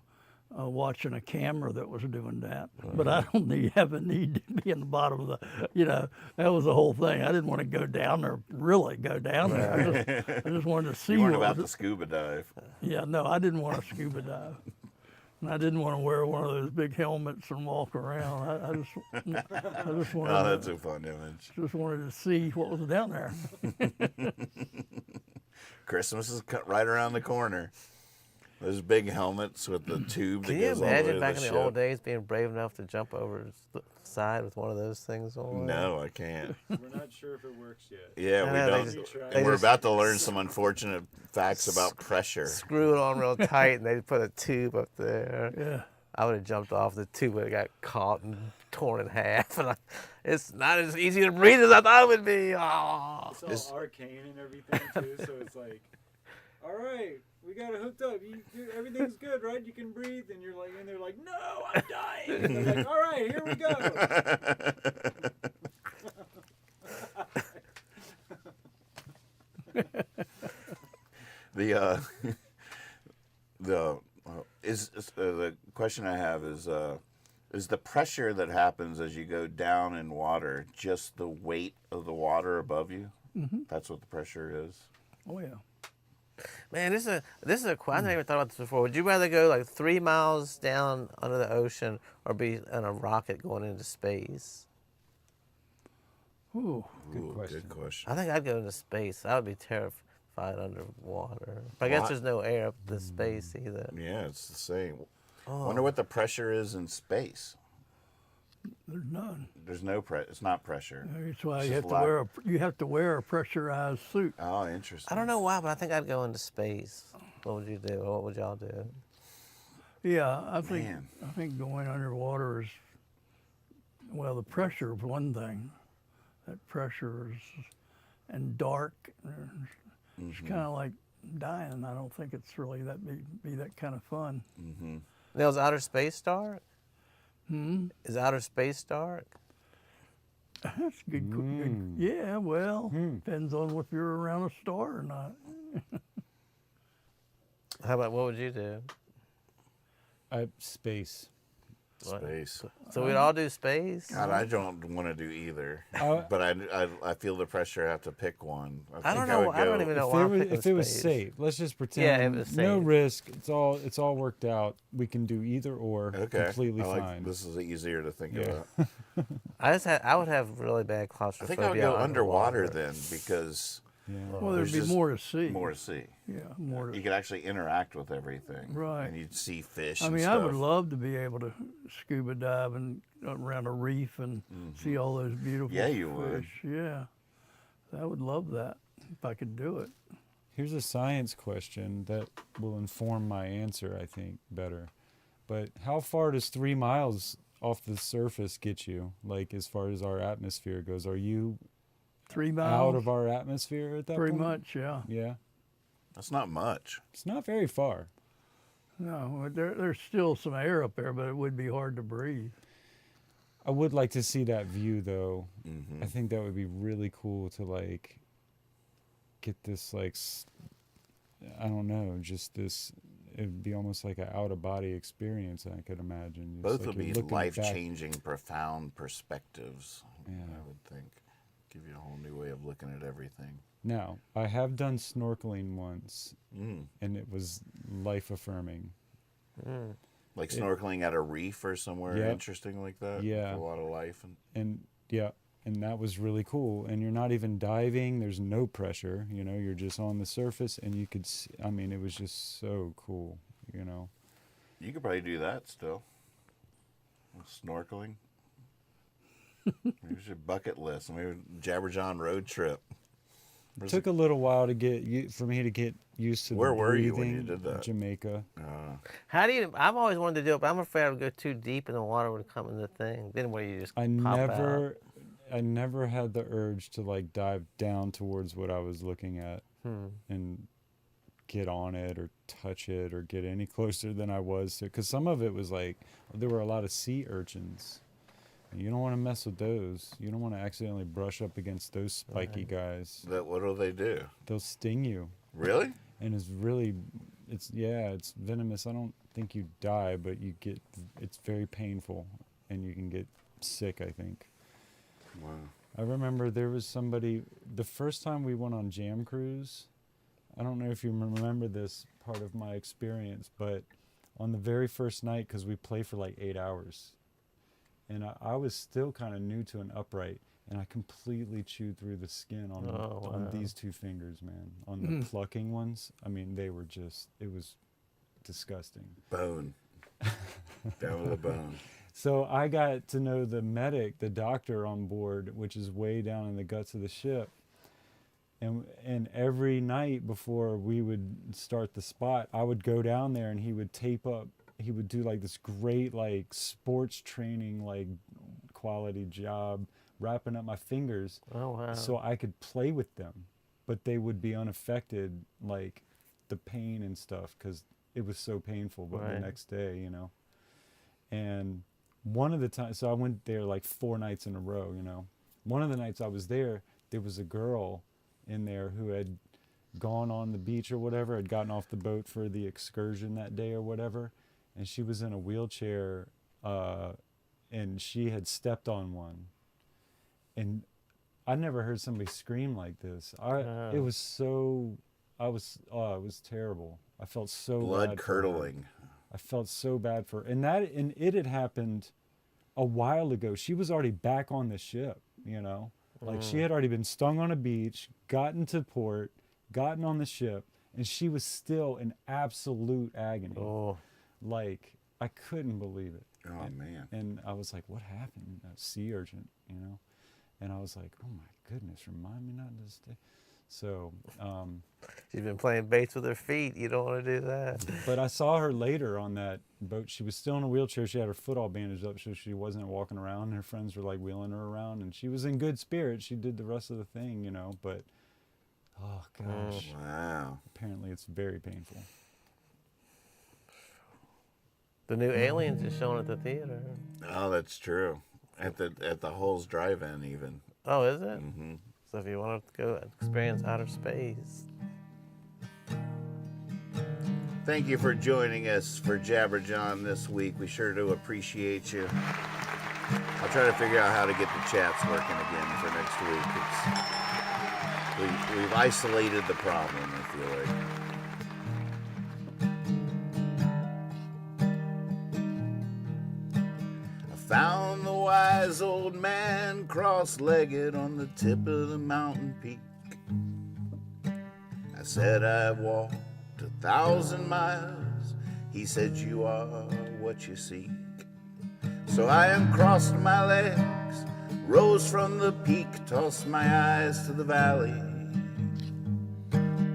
watching a camera that was doing that. But I don't have a need to be in the bottom of the. That was the whole thing. I didn't want to go down there. Really go down there. I just wanted to see. You weren't what about was to scuba dive. Yeah, no, I didn't want to scuba dive. And I didn't want to wear one of those big helmets and walk around. I just wanted. Oh, that's a fun image. Just wanted to see what was down there. Christmas is cut right around the corner. Those big helmets with the tube that Can you goes all the way imagine to back the in ship. the old days being brave enough to jump over the side with one of those things on? No, I can't. We're not sure if it works yet. Yeah, I we know, don't. they We're just- about to learn some unfortunate facts about pressure. Screw it on real tight, and they put a tube up there. Yeah. I would have jumped off the tube, would have got caught and torn in half. And it's not as easy to breathe as I thought it would be. Oh. It's all arcane and everything too, so it's like, all right, we got it hooked up. Everything's good, right? You can breathe, and you're like, and they're like, no, I'm dying. And they're like, all right, here we go. The question I have is the pressure that happens as you go down in water just the weight of the water above you? Mm-hmm. That's what the pressure is. Oh yeah. Man, this is a question. I never thought about this before. Would you rather go like 3 miles down under the ocean or be in a rocket going into space? Ooh. Good question. I think I'd go into space. I would be terrified underwater. I guess there's no air up the space either. Yeah, it's the same. Oh. Wonder what the pressure is in space. There's none. There's no pressure. It's not pressure. That's why It's you just have to lack- wear you have to wear a pressurized suit. Oh, interesting. I don't know why, but I think I'd go into space. What would you do? What would y'all do? Yeah, I Man. think going underwater is, well, the pressure is one thing. That pressure is, and dark. It's kind of like dying. I don't think it's really be that kind of fun. Now, is outer space dark? Hmm. Is outer space dark? That's good. Good. Yeah, well, depends on if you're around a star or not. How about what would you do? Space. Space. So we'd all do space? God, I don't want to do either. Uh, But I feel the pressure to have to pick one. I don't think know. would I don't go- even know If, why it I'm was, picking if it was space. safe, let's just pretend Yeah, it was no safe. risk. It's all worked out. We can do either or. Okay. Completely I like, fine. This is easier to think Yeah. about. I would have really bad I claustrophobia. think I would go underwater then because Yeah. Well, there'd There's be just more to see. more to see. Yeah, more to. You could actually interact with everything. Right. And you'd see fish I and mean, stuff. I would love to be able to scuba dive and around a reef and see all those beautiful Yeah, you would. fish. Yeah, I would love that if I could do it. Here's a science question that will inform my answer, I think, better. But how far does 3 miles off the surface get you? Like, as far as our atmosphere goes, are you 3 miles. out of our atmosphere at that Pretty point? much, yeah. Yeah. That's not much. It's not very far. No, there's still some air up there, but it would be hard to breathe. I would like to see that view, though. Mm-hmm. I think that would be really cool to, like, get this, like, I don't know, just this, it would be almost like an out-of-body experience, I could imagine. Just Both like would you're be looking back- life-changing, profound perspectives. Yeah. I would think. Give you a whole new way of looking at everything. Now, I have done snorkeling once, Mm. and it was life-affirming. Like snorkeling at a reef or somewhere Yep. interesting like that. Yeah. With a lot of life. And, yeah, and that was really cool. And you're not even diving. There's no pressure. You know, you're just on the surface, and you could see, I mean, it was just so cool, you know. You could probably do that still. Snorkeling. Here's your bucket list. Maybe Jabberjawn road trip. It took a little while to for me to get used to Where the were you breathing. when you did that? Jamaica. How do you? I've always wanted to do it, but I'm afraid I would go too deep and the water would come in the thing. Then where you just I pop out. never had the urge to like dive down towards what I was looking at, and get on it or touch it or get any closer than I was to, because some of it was like, there were a lot of sea urchins. And you don't want to mess with those. You don't want to accidentally brush up against those spiky guys. What do they do? They'll sting you. Really? And it's venomous. I don't think you die, but it's very painful, and you can get sick, I think. Wow. I remember there was somebody, the first time we went on Jam Cruise, I don't know if you remember this part of my experience, but on the very first night, because we play for like 8 hours, and I was still kind of new to an upright, and I completely chewed through the skin on these 2 fingers, man. On the plucking ones, I mean, they were just, it was disgusting. Bone. Down with the bone. So I got to know the medic, the doctor on board, which is way down in the guts of the ship. And every night before we would start the spot, I would go down there and he would tape up. He would do like this great like sports training like quality job wrapping up my fingers. Oh, wow. So I could play with them, but they would be unaffected, like the pain and stuff, because it was so painful. But the next day, you know. And one of the times, so I went there like 4 nights in a row, you know. One of the nights I was there was a girl in there who had gone on the beach or whatever, had gotten off the boat for the excursion that day or whatever, and she was in a wheelchair, and she had stepped on one. And I never heard somebody scream like this. It was terrible. I felt so blood curdling. I felt so bad for her. And it had happened a while ago. She was already back on the ship, you know. Like she had already been stung on a beach, gotten to port, gotten on the ship, and she was still in absolute agony. Oh. Like, I couldn't believe it. Oh, man. And I was like, what happened? A sea urchin, you know? And I was like, oh my goodness, remind me not to stay. So, she's been playing baits with her feet. You don't want to do that. But I saw her later on that boat. She was still in a wheelchair. She had her foot all bandaged up, so she wasn't walking around. Her friends were like wheeling her around, and she was in good spirits. She did the rest of the thing, you know. But oh gosh, wow! Apparently, it's very painful. The new Aliens is showing at the theater. Oh, that's true. At the Hulls Drive-In, even. Oh, is it? Mm-hmm. So if you want to go experience outer space. Thank you for joining us for Jabber John this week. We sure do appreciate you. I'll try to figure out how to get the chats working again for next week. We've isolated the problem, I feel like. Found the wise old man cross-legged on the tip of the mountain peak. I said I've walked 1,000 miles. He said you are what you seek. So I uncrossed my legs, rose from the peak, tossed my eyes to the valley.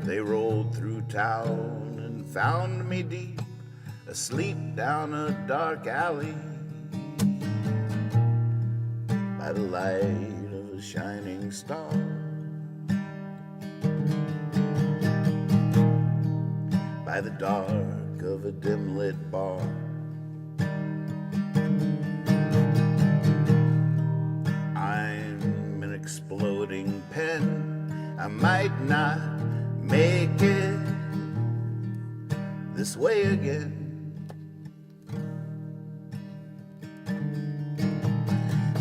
They rolled through town and found me deep, asleep down a dark alley. By the light of a shining star, by the dark of a dim-lit bar. I'm an exploding pen. I might not make it this way again.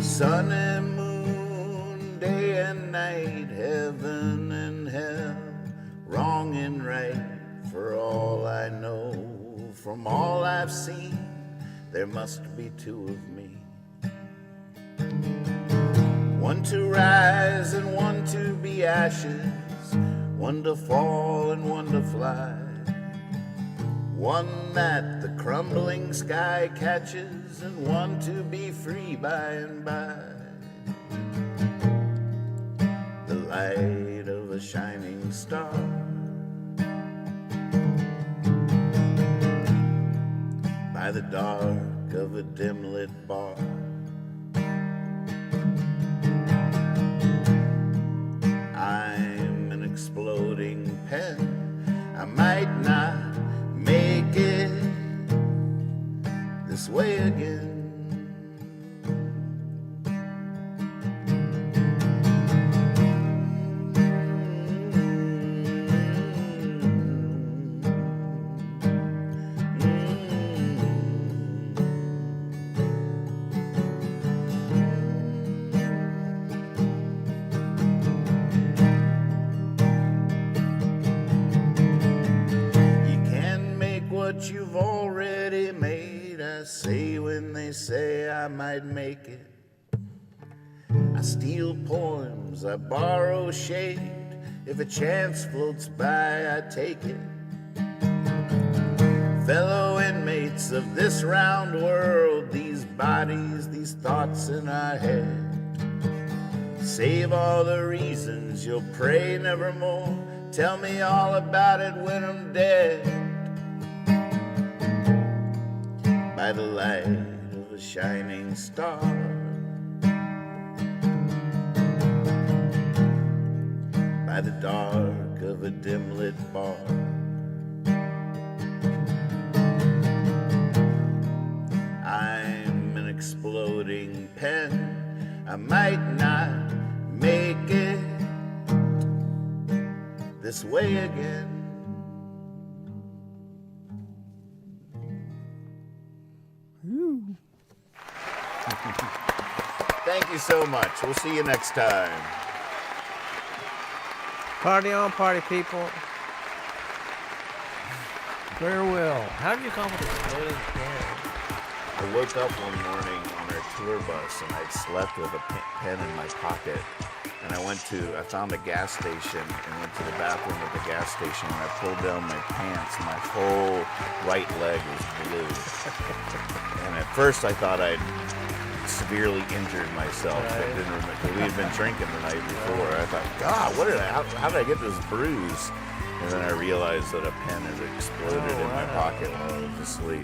Sun and moon, day and night, heaven and hell, wrong and right. For all I know, from all I've seen, there must be 2 of me. One to rise and one to be ashes, one to fall and one to fly. One that the crumbling sky catches, and one to be free by and by. The light of a shining star, by the dark of a dim-lit bar. I'm an exploding pen. I might I might make it. I steal poems, I borrow shade. If a chance floats by, I take it. Fellow inmates of this round world, these bodies, these thoughts in our head. Save all the reasons you'll pray nevermore. Tell me all about it when I'm dead. By the light of a shining star, by the dark of a dim-lit bar. I'm an exploding pen. I might not make it this way again. Thank you so much. We'll see you next time. Party on, party people. Farewell. How did you come up with exploding pen? I woke up one morning on our tour bus and I'd slept with a pen in my pocket. And I found a gas station and went to the bathroom at the gas station and I pulled down my pants and my whole right leg was blue. And at first I thought I'd severely injured myself. I didn't remember, 'cause we had been drinking the night before. I thought, God, how did I get this bruise? And then I realized that a pen had exploded in my pocket while I was asleep.